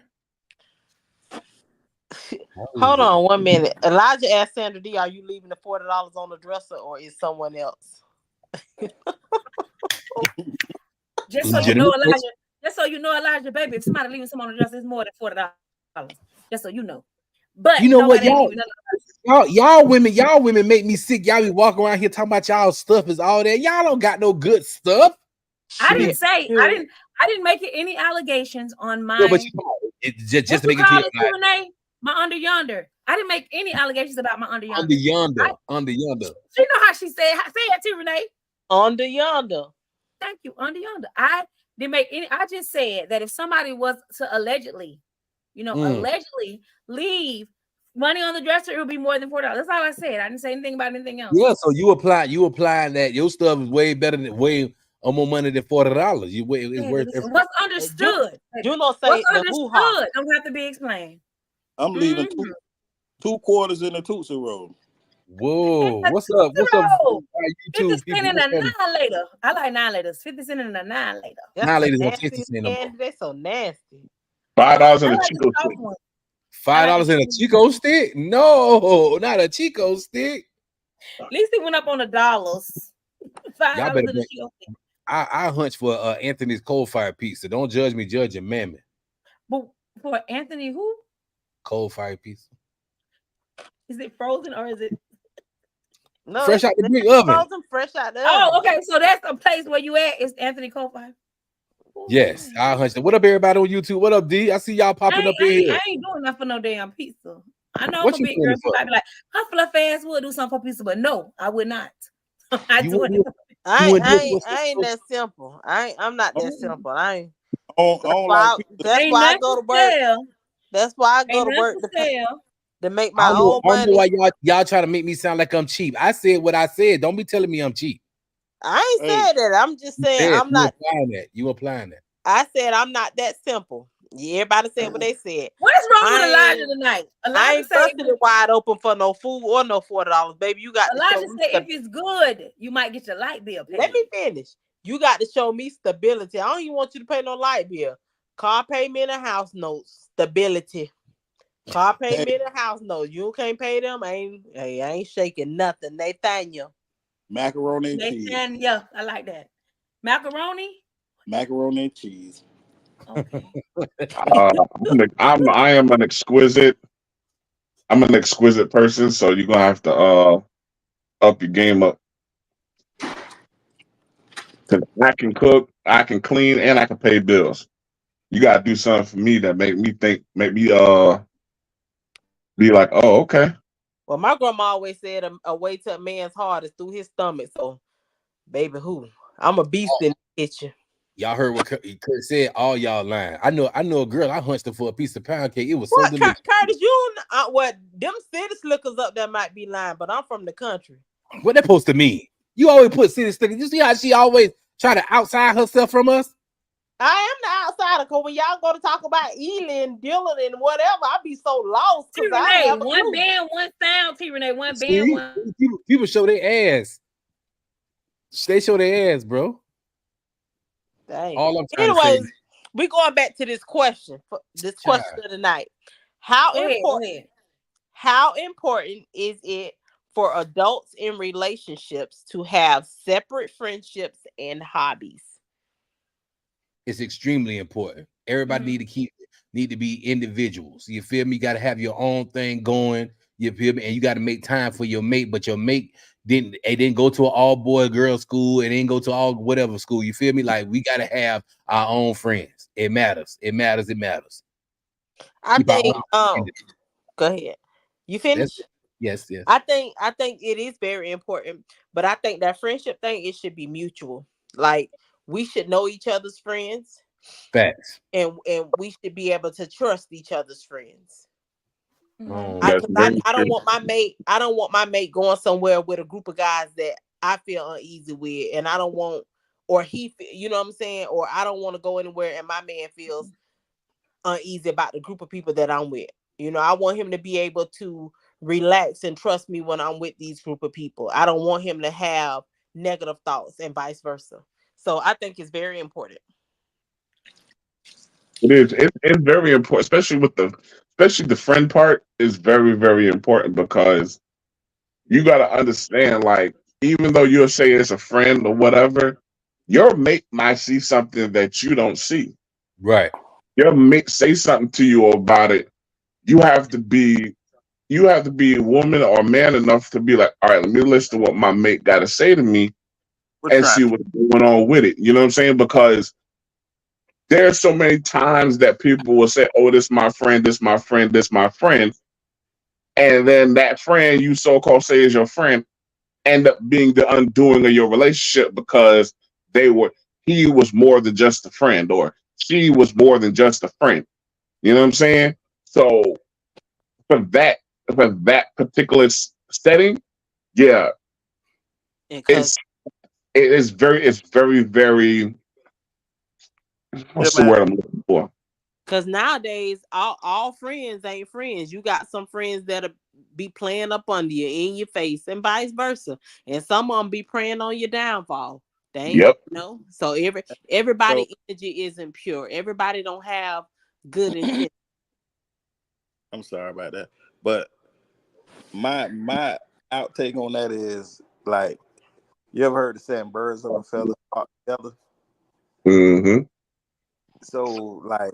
Hold on 1 minute. Elijah asked Sandra D, are you leaving the $40 on the dresser or is someone else?
Just so you know, Elijah, baby, if somebody leaving someone on the dresser, it's more than $40. Just so you know. But
you know what, y'all women make me sick. Y'all be walking around here talking about y'all stuff is all that. Y'all don't got no good stuff.
I didn't say I didn't make any allegations on my.
No, but just to make it clear,
Renee, my under yonder. I didn't make any allegations about my under yonder.
Under yonder.
She know how she said. Say it too, Renee.
Under yonder.
Thank you, under yonder. I didn't make any. I just said that if somebody was to allegedly leave money on the dresser, it would be more than $40. That's all I said. I didn't say anything about anything else.
Yeah, so you applying that your stuff is way better than or more money than $40. It's worth it.
Listen, what's understood?
Juno
What's
say the hoo ha.
understood don't have to be explained.
I'm leaving two quarters in the Tootsie Roll.
Whoa, what's
Tootsie
up? What's up?
Roll. 50
YouTube
cent
people.
and a 9 later. I like 9 laters. 50 cent and a 9 later.
That's
Now,
the
ladies, on 50
nastiest
cent no more.
candy. They so nasty.
$5 in
I
a
like the
Chico
soft
stick.
one.
$5 in a Chico stick? No, not a Chico stick.
At least it went up on the dollars.
Y'all
$5
better
in a Chico stick.
I hunch for Anthony's coal fire pizza. Don't judge me, judge your mammy.
But for Anthony, who?
Coal fire pizza.
Is it frozen or is it?
No,
Fresh out the Greek oven.
frozen fresh out the oven.
Oh, okay. So that's a place where you at. It's Anthony Kofi.
Yes, I hunch. What up, everybody on YouTube? What up, D? I see y'all popping up in here.
I ain't doing nothing for no damn pizza. I know
What
I'm a
you
big
doing
girl.
it for?
So I'd be like, I feel like fast would do something for pizza, but no, I would not. I
You
do
wouldn't
it.
do it-
I
you
ain't,
wouldn't do
I
it
ain't,
for
I ain't
a-
that simple. I'm not that simple. I ain't.
I
That's
don't
why.
like pizza.
That's
Ain't
why I
nothing
go
for
to work.
sale.
That's why I go
Ain't
to
nothing
work
for sale.
to make
I
my
don't know,
own
I don't know
money.
why y'all try to make me sound like I'm cheap. I said what I said. Don't be telling me I'm cheap.
I ain't
Hey,
said that. I'm just
You
saying
said
I'm
you
not.
applying that. You applying that.
I said I'm not that simple. Yeah, everybody said what they said.
What's wrong with
I
Elijah
ain't.
tonight?
I
Elijah
ain't
say
busting it wide open for no food or no $40, baby. You got to show
Elijah
me
say if it's good, you might get your light bill paid.
Let me finish. You got to show me stability. I don't even want you to pay no light bill. Car payment and house notes. Stability. Car payment and house notes. You can't pay them. I ain't shaking nothing. Nathaniel.
macaroni and cheese.
Yeah, I like that. Macaroni?
Macaroni and cheese.
Okay.
I am an exquisite. I'm an exquisite person, so you're gonna have to up your game up. 'Cause I can cook, I can clean, and I can pay bills. You gotta do something for me that make me be like, oh, okay.
Well, my grandma always said a way to a man's heart is through his stomach. So, baby, who? I'm a beast in the kitchen.
Y'all heard what Kurt said? All y'all lying. I know a girl. I hunched her for a piece of pound cake. It was so
What,
delicious.
Curtis? You what? Them city slickers up there might be lying, but I'm from the country.
What that supposed to mean? You always put city stickers. You see how she always try to outside herself from us?
I am the outsider, because when y'all go to talk about Ely and Dillon and whatever, I be so lost
T
because I
Renee,
have a
one
clue.
band, one sound. T Renee, one band,
See,
one.
people show their ass. They show their ass, bro.
Dang.
All I'm trying to say
Anyways,
is,
we going back to this question. This
child,
question of the night. How
Go
important?
ahead.
How important is it for adults in relationships to have separate friendships and hobbies?
it's extremely important. Everybody need to be individuals. You feel me? You got to have your own thing going. You feel me? And you got to make time for your mate. But your mate didn't go to an all boy girl school. It didn't go to all whatever school. You feel me? Like we got to have our own friends. It matters. It matters. It matters.
I
Keep our
think.
own.
Go ahead. You finish?
Yes.
I think it is very important, but I think that friendship thing, it should be mutual. Like, we should know each other's friends,
Facts.
and we should be able to trust each other's friends.
That's very
I don't
true.
want my mate. I don't want my mate going somewhere with a group of guys that I feel uneasy with, and I don't want, or you know what I'm saying, or I don't want to go anywhere and my man feels uneasy about the group of people that I'm with. You know, I want him to be able to relax and trust me when I'm with these group of people. I don't want him to have negative thoughts and vice versa. So I think it's very important.
It is. It's very important, especially the friend part is very, very important because you got to understand, like, even though you'll say it's a friend or whatever, your mate might see something that you don't see.
Right.
Your mate say something to you about it. You have to be a woman or man enough to be like, all right, let me listen to what my mate got to say to me and see what's going on with it. You know what I'm saying? Because there's so many times that people will say, oh, this my friend, this my friend, this my friend. And then that friend you so-called say is your friend end up being the undoing of your relationship because he was more than just a friend or she was more than just a friend. You know what I'm saying? So for that particular setting, yeah,
Because
it's very.
Yeah,
What's the
man.
word I'm looking for?
Cause nowadays all friends ain't friends. You got some friends that'll be playing up under you in your face and vice versa. And some of them be preying on your downfall. They ain't,
Yep.
so
So
everybody energy isn't pure. Everybody don't have good intent.
I'm sorry about that, but my outtake on that is like, you ever heard the saying "birds of a feather flock together"?
Mm-hmm.
So like,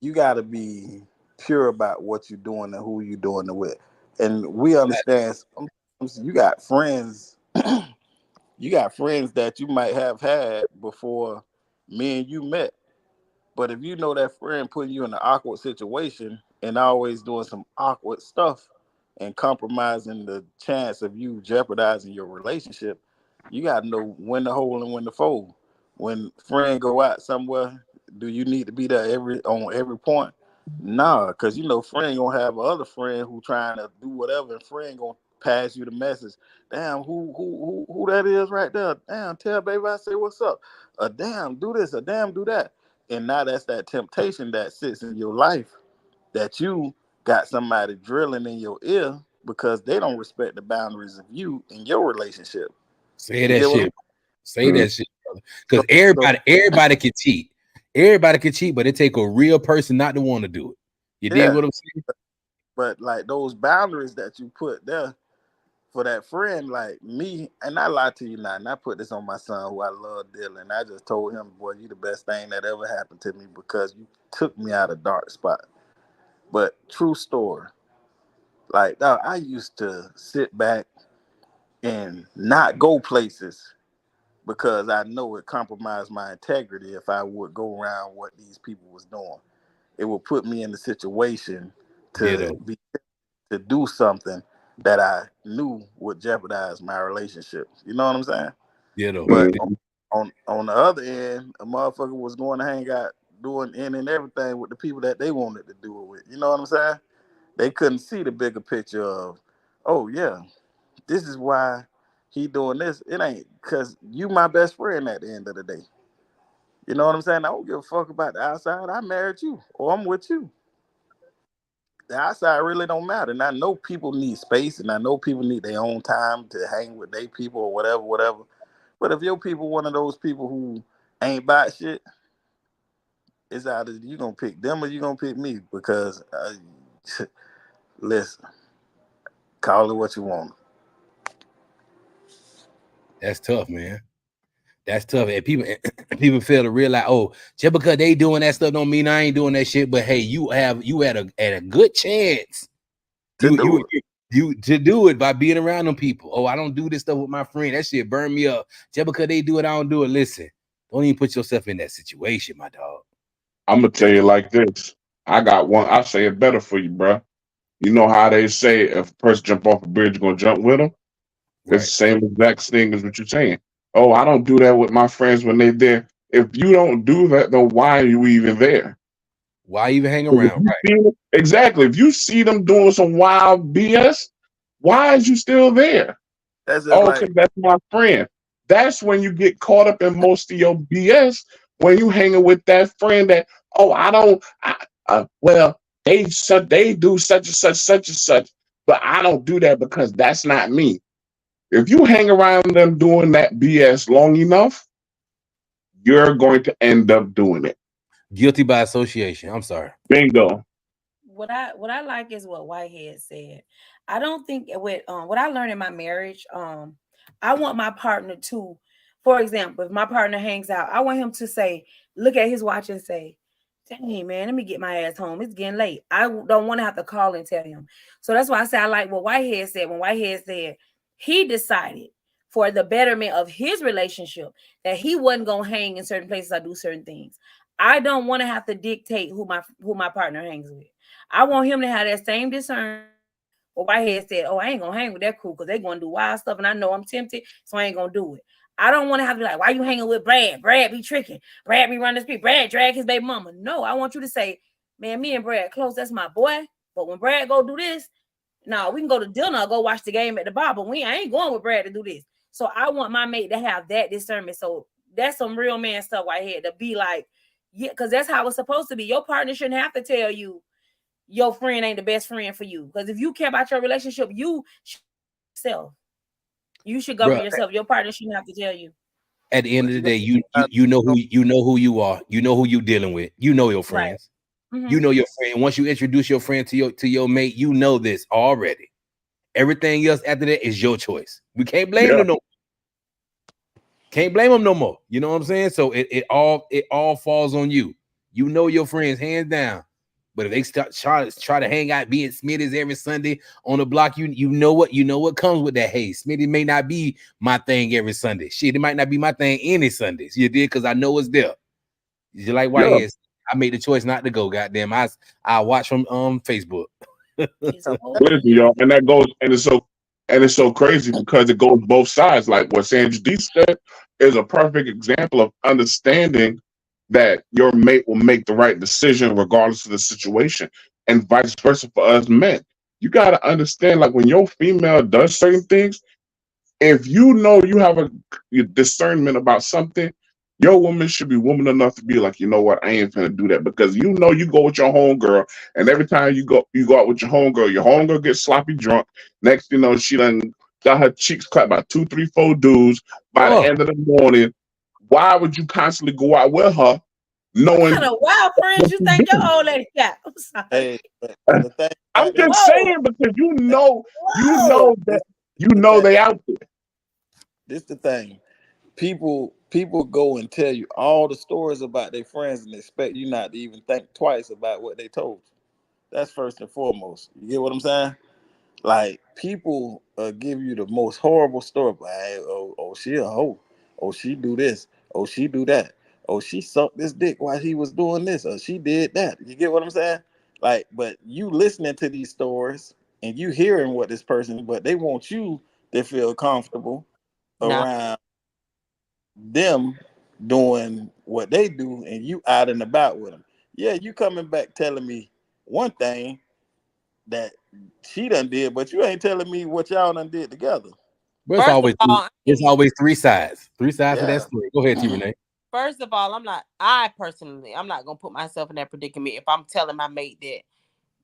you got to be pure about what you're doing and who you're doing it with, and we understand. Sometimes you got friends, you got friends that you might have had before me and you met. But if you know that friend putting you in an awkward situation and always doing some awkward stuff and compromising the chance of you jeopardizing your relationship, you got to know when to hold and when to fold. When friend go out somewhere, do you need to be there on every point? Nah, because you know friend gonna have another friend who trying to do whatever, and friend gonna pass you the message. Damn, who that is right there? Damn, tell baby I say what's up. Damn, do this. Damn, do that. And now that's that temptation that sits in your life, that you got somebody drilling in your ear because they don't respect the boundaries of you in your relationship.
Say
You
that
get what I'm
shit. Say that shit, brother. Because
so, so
everybody can cheat. Everybody can cheat, but it take a real person not to want to do it. You did
yeah,
what I'm saying?
but like those boundaries that you put there for that friend, like me, and I lie to you now, and I put this on my son who I love dearly, and I just told him, boy, you the best thing that ever happened to me because you took me out of dark spot. But true story, like dog, I used to sit back and not go places because I know it compromised my integrity if I would go around what these people was doing. It would put me in the situation to
Ditto.
be to do something that I knew would jeopardize my relationship. You know what I'm saying?
Ditto.
But
Mm-hmm.
on the other end, a motherfucker was going to hang out doing in and everything with the people that they wanted to do it with. You know what I'm saying? They couldn't see the bigger picture of, oh yeah, this is why he doing this. It ain't because you my best friend at the end of the day. You know what I'm saying? I don't give a fuck about the outside. I married you or I'm with you. The outside really don't matter. And I know people need space and I know people need their own time to hang with their people or whatever, whatever. But if your people one of those people who ain't about shit, it's either you gonna pick them or you gonna pick me because listen, call it what you want.
That's tough, man. That's tough. And people fail to realize, oh, just because they doing that stuff don't mean I ain't doing that shit. But hey, you had a good chance.
To
You
do
you
it.
you to do it by being around them people. Oh, I don't do this stuff with my friend. That shit burn me up. Just because they do it, I don't do it. Listen, don't even put yourself in that situation, my dog.
I'm gonna tell you like this. I got one. I say it better for you, bro. You know how they say if a person jump off a bridge, you're gonna jump with them. It's
Right.
the same exact thing as what you're saying. Oh, I don't do that with my friends when they're there. If you don't do that, then why are you even there?
Why even hang
'Cause if
around?
you
Right.
see exactly, if you see them doing some wild BS, why is you still there?
That's just
Oh,
like
because that's my friend. That's when you get caught up in most of your BS when you hanging with that friend that, oh, I don't, well, they do such and such, but I don't do that because that's not me. If you hang around them doing that BS long enough, you're going to end up doing it.
Guilty by association. I'm sorry.
Bingo.
What I like is what Whitehead said. I don't think with what I learned in my marriage, I want my partner to, for example, if my partner hangs out, I want him to say, look at his watch and say, dang man, let me get my ass home. It's getting late. Don't want to have to call and tell him. So that's why I say I like what Whitehead said. When Whitehead said he decided for the betterment of his relationship that he wasn't gonna hang in certain places or do certain things. I don't want to have to dictate who my partner hangs with. I want him to have that same discernment. Well, Whitehead said, "Oh, I ain't gonna hang with that crew because they gonna do wild stuff, and I know I'm tempted, so I ain't gonna do it." I don't want to have to be like, "Why you hanging with Brad? Brad be tricking. Brad be running the street. Brad drag his baby mama." No, I want you to say, "Man, me and Brad close. That's my boy. But when Brad go do this, no, we can go to dinner or go watch the game at the bar. But I ain't going with Brad to do this. So I want my mate to have that discernment. So that's some real man stuff right here, to be like, yeah, because that's how it's supposed to be. Your partner shouldn't have to tell you your friend ain't the best friend for you. Because if you care about your relationship, you should yourself. You should govern
Bro,
yourself. Your partner shouldn't have to tell you.
at the end
But
of the
you got
day, you know who you are. You know who you dealing with. You know your
Right.
friends.
Mm-hmm.
You know your friend. Once you introduce your friend to your mate, you know this already. Everything else after that is your choice. We can't blame them no. Can't blame them no more. You know what I'm saying? So it all falls on you. You know your friends hands down. But if they try to hang out being Smitty's every Sunday on the block, you know what comes with that. Hey, Smitty may not be my thing every Sunday. Shit, it might not be my thing any Sundays. You did because I know it's there. You like
Yeah.
Whiteheads. I made the choice not to go. Goddamn, I watch from Facebook.
Listen, y'all, and that goes, and it's so crazy because it goes both sides. Like what Sandra D said is a perfect example of understanding that your mate will make the right decision regardless of the situation, and vice versa for us men. You got to understand, like when your female does certain things, if you know you have a discernment about something, your woman should be woman enough to be like, you know what, I ain't gonna do that because you know you go with your homegirl, and every time you go out with your homegirl gets sloppy drunk. Next, you know, she done got her cheeks clapped by 2, 3, 4 dudes. By the
Oh,
end of the morning, why would you constantly go out with her,
What
knowing
kind of wild friends
what
you
you
think your
do?
old lady got? I'm sorry.
Hey, but the thing
I'm
about that,
just
Whoa,
saying because you
whoa.
know that
this the thing.
they out there.
This the thing. People go and tell you all the stories about their friends and expect you not to even think twice about what they told you. That's first and foremost. You get what I'm saying? Like people give you the most horrible story. Like, hey, oh, she a hoe. Oh, she do this. Oh, she do that. Oh, she sucked this dick while he was doing this. Or she did that. You get what I'm saying? Like, but you listening to these stories and you hearing what this person, but they want you to feel comfortable
No.
around them doing what they do, and you out and about with them. Yeah, you coming back telling me one thing that she done did, but you ain't telling me what y'all done did together.
but
First of all, I
it's
ain't-
always three sides. Three sides of that
Yeah.
story. Go ahead, T Renee.
first of all, I'm not. I personally, I'm not gonna put myself in that predicament if I'm telling my mate that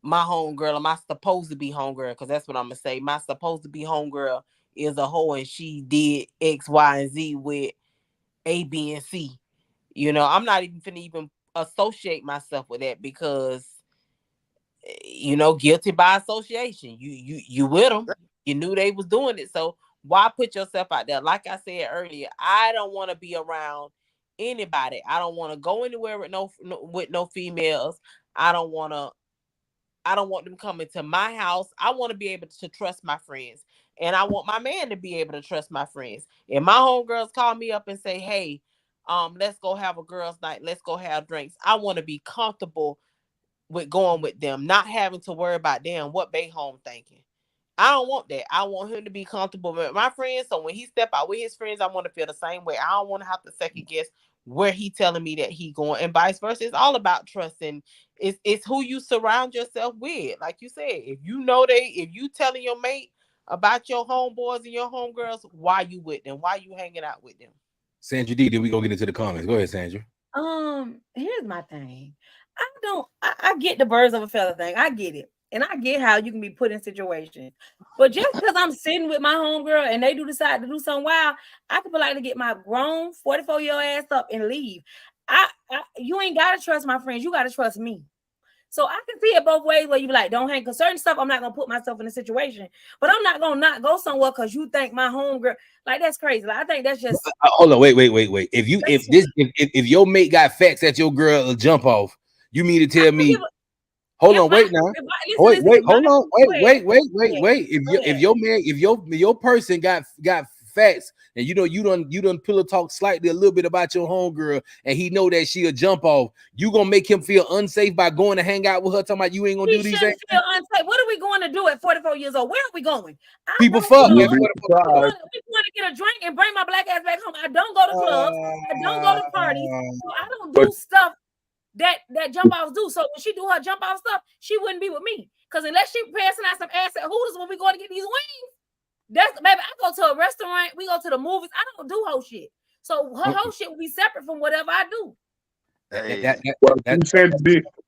my homegirl, am I supposed to be homegirl? Because that's what I'm gonna say. My supposed to be homegirl is a hoe and she did X, Y, and Z with A, B, and C. You know, I'm not even finna even associate myself with that because you know, guilty by association. You with them. You knew they was doing it. So why put yourself out there? Like I said earlier, I don't want to be around anybody. I don't want to go anywhere with no females. I don't want to I don't want them coming to my house. I want to be able to trust my friends. And I want my man to be able to trust my friends. If my homegirls call me up and say, hey, let's go have a girls' night, let's go have drinks. I want to be comfortable with going with them, not having to worry about them what they home thinking. I don't want that. I want him to be comfortable with my friends. So when he step out with his friends, I want to feel the same way. I don't want to have to second guess where he telling me that he going, and vice versa. It's all about trust, and it's who you surround yourself with. Like you said, if you telling your mate about your homeboys and your homegirls, why you with them? Why you hanging out with them?
Sandra D, then we go get into the comments. Go ahead, Sandra.
Here's my thing. I get the birds of a feather thing. I get it. And I get how you can be put in situations. But just because I'm sitting with my homegirl and they do decide to do something wild, I could be like to get my grown 44-year-old ass up and leave. You ain't gotta trust my friends, you gotta trust me. So I can see it both ways where you be like, don't hang, because certain stuff I'm not gonna put myself in a situation, but I'm not gonna not go somewhere because you think my homegirl, like that's crazy. Like I think that's just
Hold on, wait. If your mate got facts that your girl will jump off, you mean to tell me? Hold on, wait now. Hold on, wait. If your person got facts, and you done pillow talk slightly a little bit about your homegirl, and he know that she'll jump off, you gonna make him feel unsafe by going to hang out with her, talking about you ain't gonna
he
do these
shouldn't
things.
feel unsafe. What are we going to do at 44 years old? Where are we going? I
People
don't
fuck, man.
club.
You'd be surprised.
We want to get a drink and bring my black ass back home. I don't go to clubs. I don't go to parties. So I don't
But
do stuff that jump offs do. So when she do her jump off stuff, she wouldn't be with me. Because unless she passing out some ass at Hooters when we going to get these wings, That's baby. I go to a restaurant. We go to the movies. I don't do whole shit. So her whole shit will be separate from whatever I do.
Hey,
Well,
that,
you said,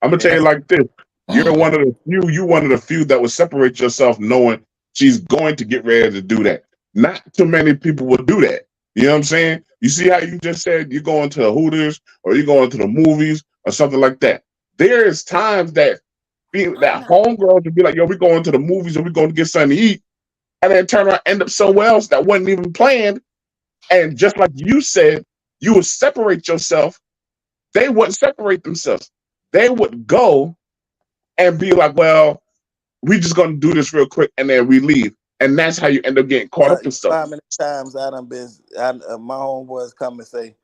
I'm gonna tell you
that's
like this: you're one of the few. You one of the few that would separate yourself, knowing she's going to get ready to do that. Not too many people would do that. You know what I'm saying? You see how you just said you're going to the Hooters or you're going to the movies or something like that. There is times that
I'm
that
not.
homegirl to be like, yo, we're going to the movies or we're going to get something to eat, and then turn around end up somewhere else that wasn't even planned. And just like you said, you would separate yourself. They wouldn't separate themselves. They would go and be like, well, we just gonna do this real quick and then we leave. And that's how you end up getting caught up in stuff.
how many times I done been? My homeboys come and say,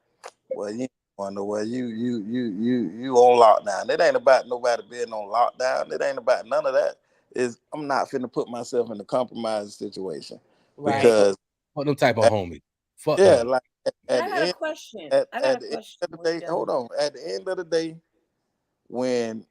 "Well, you ain't going nowhere. You on lockdown. It ain't about nobody being on lockdown. It ain't about none of that. I'm not finna put myself in a compromising situation
Right.
because
fuck them type of homie. Fuck
yeah,
them.
like
But
at
I
the
got a
end
question.
at,
I got
at
a
the end
question.
of the
What you
day,
done?
hold on. At the end of the day, when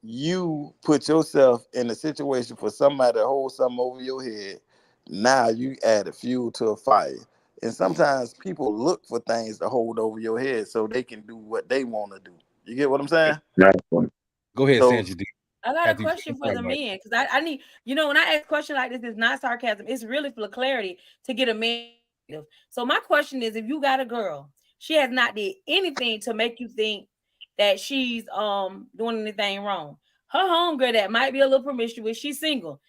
you put yourself in a situation for somebody to hold something over your head, now you add a fuel to a fire. And sometimes people look for things to hold over your head so they can do what they want to do. You get what I'm saying?
Exactly.
Go ahead,
So
Sandra D.
I got a
After you
question
finish
for the
talking about
men because I need, when I ask a question like this, it's not sarcasm. It's really for clarity to get a man. So my question is, if you got a girl, she has not did anything to make you think that she's doing anything wrong. Her homegirl that might be a little promiscuous, she's single.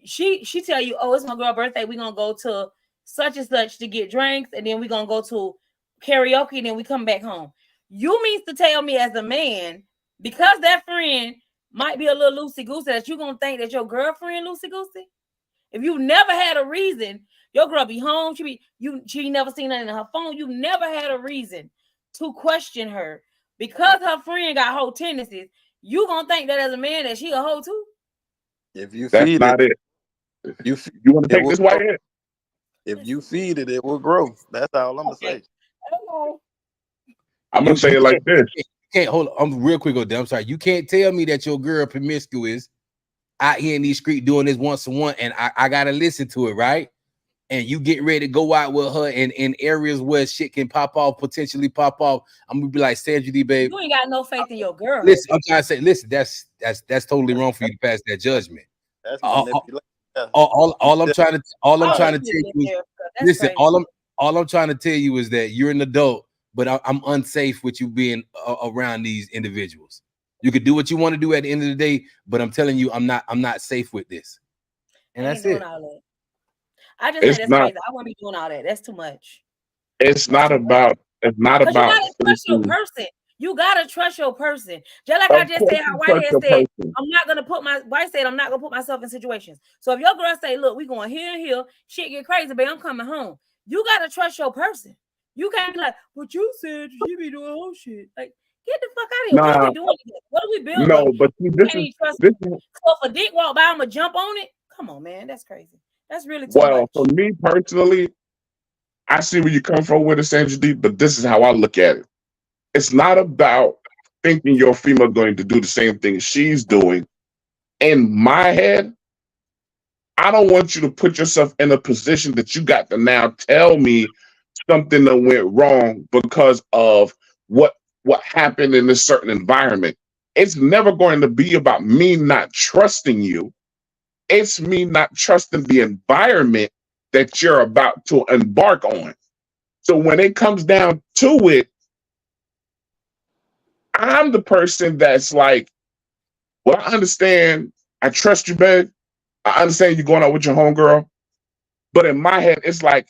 She tell you, oh, it's my girl birthday. We're gonna go to such and such to get drinks, and then we're gonna go to karaoke, and then we come back home. You means to tell me as a man, because that friend might be a little loosey goosey, that you gonna think that your girlfriend loosey goosey? If you never had a reason, your girl be home, she never seen nothing in her phone. You never had a reason to question her because her friend got whole tendencies. You gonna think that as a man that she a hoe too?
if you
That's
feed it,
not it.
you feed
You want to
it
take
will
this white
grow.
head?
If you feed it, it will grow. That's all I'm gonna
Okay.
say.
I'm gonna
you
say
you
it
can't
like this.
you can't hold on. I'm real quick on that. I'm sorry. You can't tell me that your girl promiscuous out here in these streets doing this once a one, and I gotta listen to it, right? And you get ready to go out with her in areas where shit can pop off, potentially pop off. I'm gonna be like, Sandra D, babe.
You ain't got no faith in your girl.
Listen, I'm trying to say, listen, that's totally wrong for you to pass that judgment.
That's
All,
manipulation. Yeah.
all I'm trying to
I
tell
don't
you
live
is,
there. That's
listen,
crazy.
all I'm trying to tell you is that you're an adult, but I'm unsafe with you being around these individuals. You could do what you want to do at the end of the day, but I'm telling you, I'm not safe with this,
I
and
ain't
that's
doing
it.
all that. I just think
It's
that's
not.
crazy. I wouldn't be doing all that. That's too much.
It's
That's
not
too much.
about. It's not
Because you
about
gotta trust your
thinking.
person. You gotta trust your person. Just like I
Of
just
course,
said, how
you trust
Whitehead
your
said,
person.
White said I'm not gonna put myself in situations. So if your girl say, look, we going here and here, shit get crazy, babe, I'm coming home. You gotta trust your person. You can't be like, but you said she be doing whole shit. Like, get the fuck out of here. What are we
Nah,
doing together? What are we building?
no, but see,
You
this
can't
is
even trust
this
me.
is
So if a dick walk by, I'm gonna jump on it. Come on, man. That's crazy. That's really too
well for
much.
me personally. I see where you come from with it, Sandra D, but this is how I look at it. It's not about thinking your female going to do the same thing she's doing. In my head, I don't want you to put yourself in a position that you got to now tell me something that went wrong because of what happened in this certain environment. It's never going to be about me not trusting you. It's me not trusting the environment that you're about to embark on. So when it comes down to it, I'm the person that's like, well, I understand. I trust you, babe. I understand you going out with your homegirl. But in my head, it's like,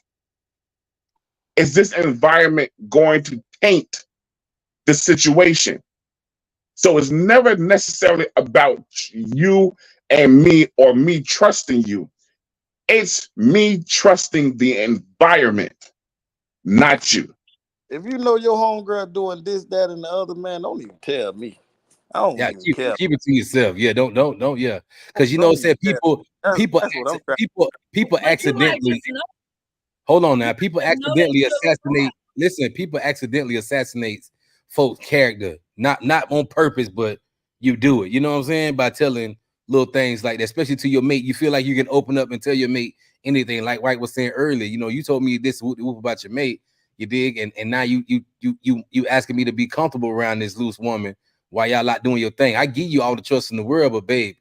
is this environment going to taint the situation? So it's never necessarily about you and me or me trusting you. It's me trusting the environment, not you.
If you know your homegirl doing this, that, and the other, man, don't even tell me. I don't
Yeah,
even care.
keep it to yourself. Yeah, don't. Yeah, because
Don't even
said
tell. That's what I'm trying.
people
But you might
accidentally.
just know.
Hold on
You
now. People
might know that
accidentally
you
assassinate. Listen, people accidentally assassinate folks' character, not on purpose, but you do it. You know what I'm saying? By telling little things like that, especially to your mate. You feel like you can open up and tell your mate anything. Like White was saying earlier, you know, you told me this about your mate, you dig, and now you asking me to be comfortable around this loose woman while y'all not doing your thing. I give you all the trust in the world, but babe,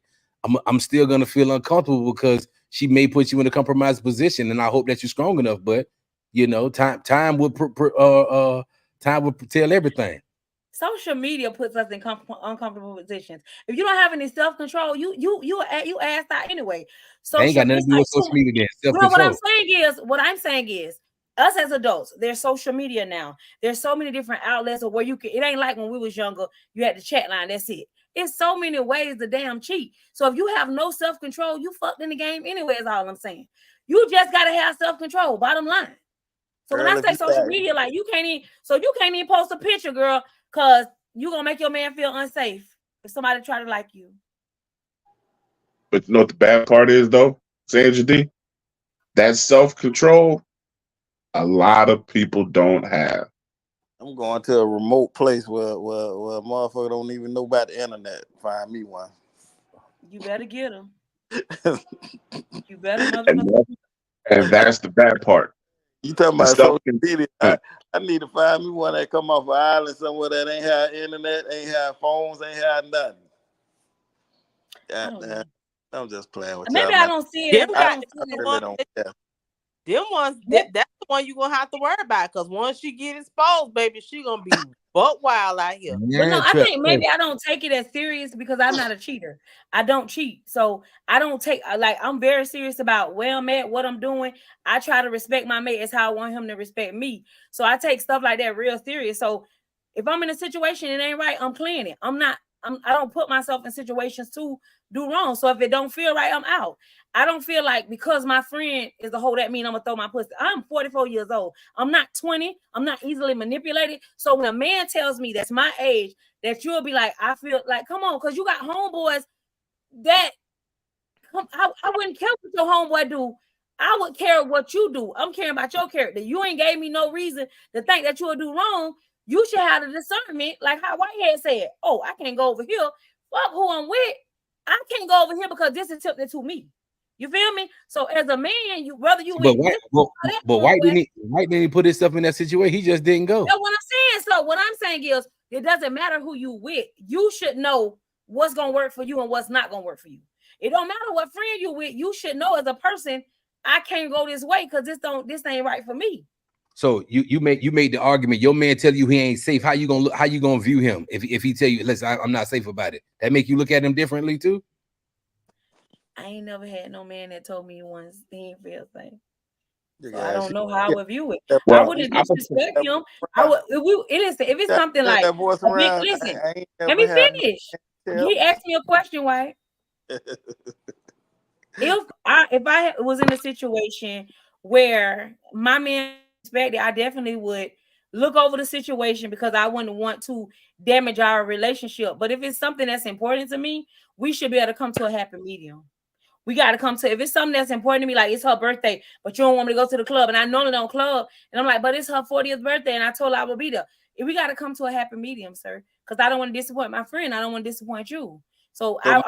I'm still gonna feel uncomfortable because she may put you in a compromised position, and I hope that you're strong enough. But you know, time will time will tell everything.
Social media puts us in uncomfortable positions. If you don't have any self-control, you ass out anyway.
They ain't
Social,
got nothing
it's
to do
like
with social media. Then
you know
self-control.
what I'm saying is us as adults, there's social media now. There's so many different outlets of where you can. It ain't like when we was younger, you had the chat line. That's it. It's so many ways to damn cheat. So if you have no self-control, you fucked in the game anyway. Is all I'm saying. You just gotta have self-control. Bottom line. So when I
Girl, if
say
you
social
got
media, like you can't even post a picture, girl, because you gonna make your man feel unsafe if somebody try to like you.
But you know what the bad part is though, Sandra D? That self-control, a lot of people don't have.
I'm going to a remote place where a motherfucker don't even know about the internet. Find me one.
You better get them. You better
And,
motherfucker.
and that's the bad part.
You talking
The
about
self
social media? I need to find me one that come off an island somewhere that ain't have internet, ain't have phones, ain't have nothing.
I don't know.
I'm just playing with
Maybe
y'all,
I
man.
don't see it.
Them
As, I
got
don't see
I
it.
the
really
ones
don't
that,
care.
them ones
Yeah.
that's the one you gonna have to worry about, because once she get exposed, baby, she gonna be buck wild out here.
But no,
Yeah,
I
trust
think
me.
maybe I don't take it as serious because I'm not a cheater. I don't cheat. So I don't take like I'm very serious about where I'm at, what I'm doing. I try to respect my mate as how I want him to respect me. So I take stuff like that real serious. So if I'm in a situation it ain't right, I'm clearing it. I don't put myself in situations to do wrong. So if it don't feel right, I'm out. I don't feel like because my friend is a hoe that mean I'm gonna throw my pussy. I'm 44 years old. I'm not 20. I'm not easily manipulated. So when a man tells me that's my age, that you'll be like, I feel like, come on, because you got homeboys that I wouldn't care what your homeboy do. I would care what you do. I'm caring about your character. You ain't gave me no reason to think that you'll do wrong. You should have the discernment, like how Whitehead said. Oh, I can't go over here. Fuck who I'm with. I can't go over here because this is tilted to me. You feel me? So as a man, you whether you with
But White,
this
but,
or that
but
homeboy,
White didn't put himself in that situation. He just didn't go.
that's what I'm saying. So what I'm saying is, it doesn't matter who you with. You should know what's gonna work for you and what's not gonna work for you. It don't matter what friend you with. You should know as a person, I can't go this way because this ain't right for me.
So you made the argument. Your man tell you he ain't safe. How you gonna look? How you gonna view him if he tell you, listen, I'm not safe about it? That make you look at him differently too.
I ain't never had no man that told me once he ain't feel safe.
You
So I
guys,
don't know how I would view it. I
Well,
wouldn't
I'm
disrespect him. I would if it's something like
that voice
a big
around.
listen.
I ain't
Let
never
me
had
finish.
no
He asked me a question, White. If I was in a situation where my man respected, I definitely would look over the situation because I wouldn't want to damage our relationship. But if it's something that's important to me, we should be able to come to a happy medium. We got to come to, if it's something that's important to me, like it's her birthday, but you don't want me to go to the club, and I normally don't club, and I'm like, but it's her 40th birthday, and I told her I would be there. We got to come to a happy medium, sir, because I don't want to disappoint my friend. I don't want to disappoint you. So
So
I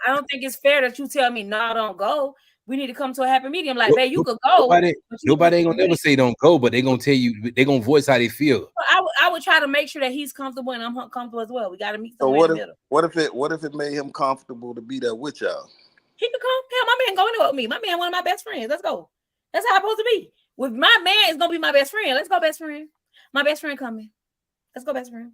don't think it's fair that you tell me, no, don't go. We need to come to a happy medium. Like,
No-
babe, you
no-
could go.
Nobody ain't gonna never say don't go, but they gonna tell you, they gonna voice how they feel.
I would try to make sure that he's comfortable and I'm comfortable as well. We got to meet
so
somewhere in the middle.
what if it made him comfortable to be there with y'all?
He could come. Hell, my man going with me. My man, one of my best friends. Let's go. That's how it's supposed to be. With my man is gonna be my best friend. Let's go, best friend. My best friend coming. Let's go, best friend.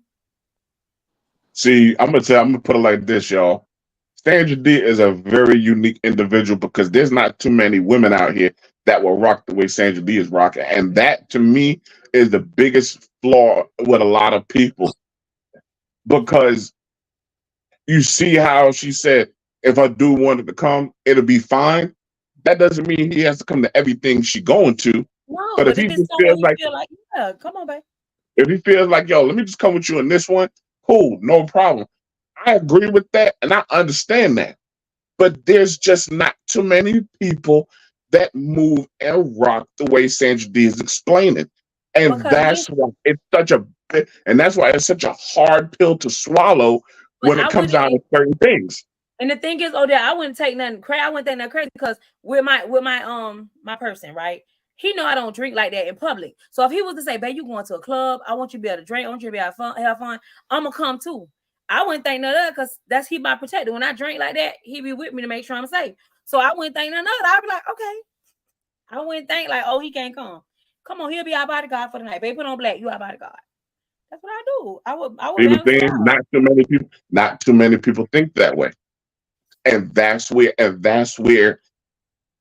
see, I'm gonna put it like this, y'all. Sandra D is a very unique individual because there's not too many women out here that will rock the way Sandra D is rocking. And that to me is the biggest flaw with a lot of people. Because you see how she said, if I do wanted to come, it'll be fine. That doesn't mean he has to come to everything she going to.
No,
But if
but
he
if it's
just
somewhere
feels
you
like,
feel like, yeah, come on, babe.
if he feels like, yo, let me just come with you in this one, cool, no problem. I agree with that and I understand that. But there's just not too many people that move and rock the way Sandra D is explaining. And
Because
that's why it's such a and that's why it's such a hard pill to swallow
but
when it
I
comes
wouldn't.
down to certain things.
And the thing is, Odell, I wouldn't take nothing crazy. I wouldn't take nothing crazy because with my person, right? He know I don't drink like that in public. So if he was to say, "Babe, you going to a club? I want you to be able to drink. I want you to be able to have fun. I'm gonna come too." I wouldn't think none of that because that's he my protector. When I drink like that, he be with me to make sure I'm safe. So I wouldn't think none of that. I'd be like, okay. I wouldn't think like, oh, he can't come. Come on, he'll be our bodyguard for the night. Babe, put on black. You our bodyguard. That's what I do. I would
See the
balance it
thing,
out.
not too many people think that way. And that's where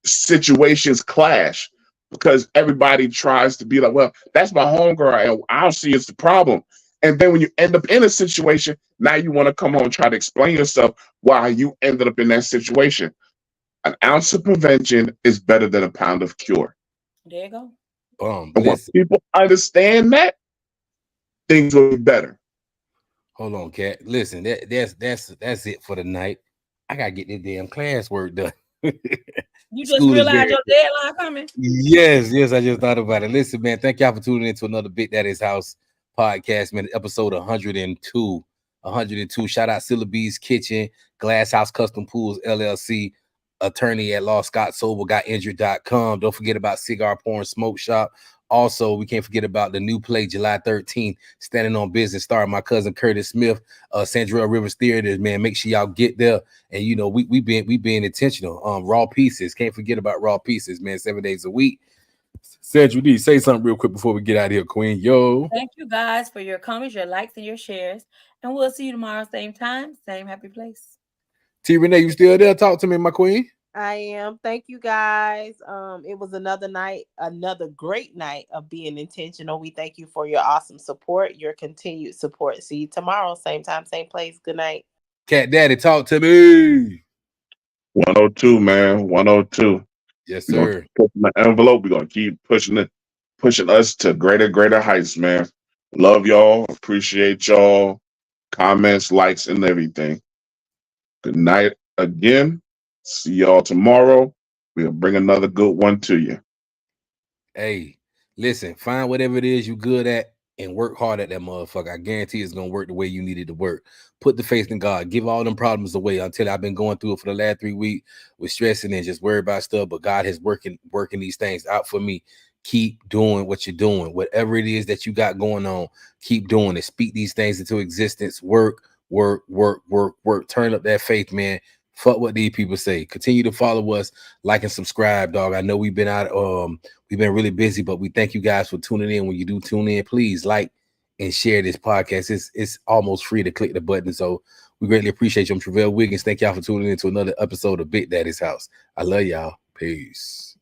situations clash because everybody tries to be like, well, that's my homegirl, and I don't see it's the problem. And then when you end up in a situation, now you want to come home and try to explain yourself why you ended up in that situation. An ounce of prevention is better than a pound of cure.
There you go.
And once
Listen,
people understand that, things will be better.
hold on, Cat. Listen, that's it for the night. I gotta get this damn class work done.
You just
School is
realized
very
your deadline coming.
yes, I just thought about it. Listen, man, thank y'all for tuning into another Big Daddy's House podcast, man. Episode 102. 102. Shout out Syllabee's Kitchen, Glass House Custom Pools, LLC, attorney at Law Scott Sober, got injured.com. Don't forget about Cigar Porn Smoke Shop. Also, we can't forget about the new play July 13th, Standing on Business, starring my cousin Curtis Smith, Sandrell Rivers Theaters, man. Make sure y'all get there. And you know, we being intentional. Raw Pieces. Can't forget about Raw Pieces, man. 7 days a week. Sandra D, say something real quick before we get out of here, Queen. Yo.
Thank you guys for your comments, your likes, and your shares. And we'll see you tomorrow, same time, same happy place.
T Renee, you still there? Talk to me, my queen.
I am. Thank you guys. It was another night, another great night of being intentional. We thank you for your awesome support, your continued support. See you tomorrow, same time, same place. Good night.
Cat Daddy, talk to me.
102, man. 102.
Yes,
We're gonna
sir.
keep pushing the envelope. We're gonna keep pushing us to greater heights, man. Love y'all. Appreciate y'all. Comments, likes, and everything. Good night again. See y'all tomorrow. We'll bring another good one to you.
Hey, listen, find whatever it is you good at and work hard at that motherfucker. I guarantee it's gonna work the way you need it to work. Put the faith in God. Give all them problems away. Until I've been going through it for the last 3 weeks with stressing and just worried about stuff. But God is working these things out for me. Keep doing what you're doing. Whatever it is that you got going on, keep doing it. Speak these things into existence. Work. Turn up that faith, man. Fuck what these people say. Continue to follow us, like and subscribe, dog. I know we've been out, we've been really busy, but we thank you guys for tuning in. When you do tune in, please like and share this podcast. It's almost free to click the button. So we greatly appreciate you. I'm Travell Wiggins. Thank y'all for tuning in to another episode of Big Daddy's House. I love y'all. Peace.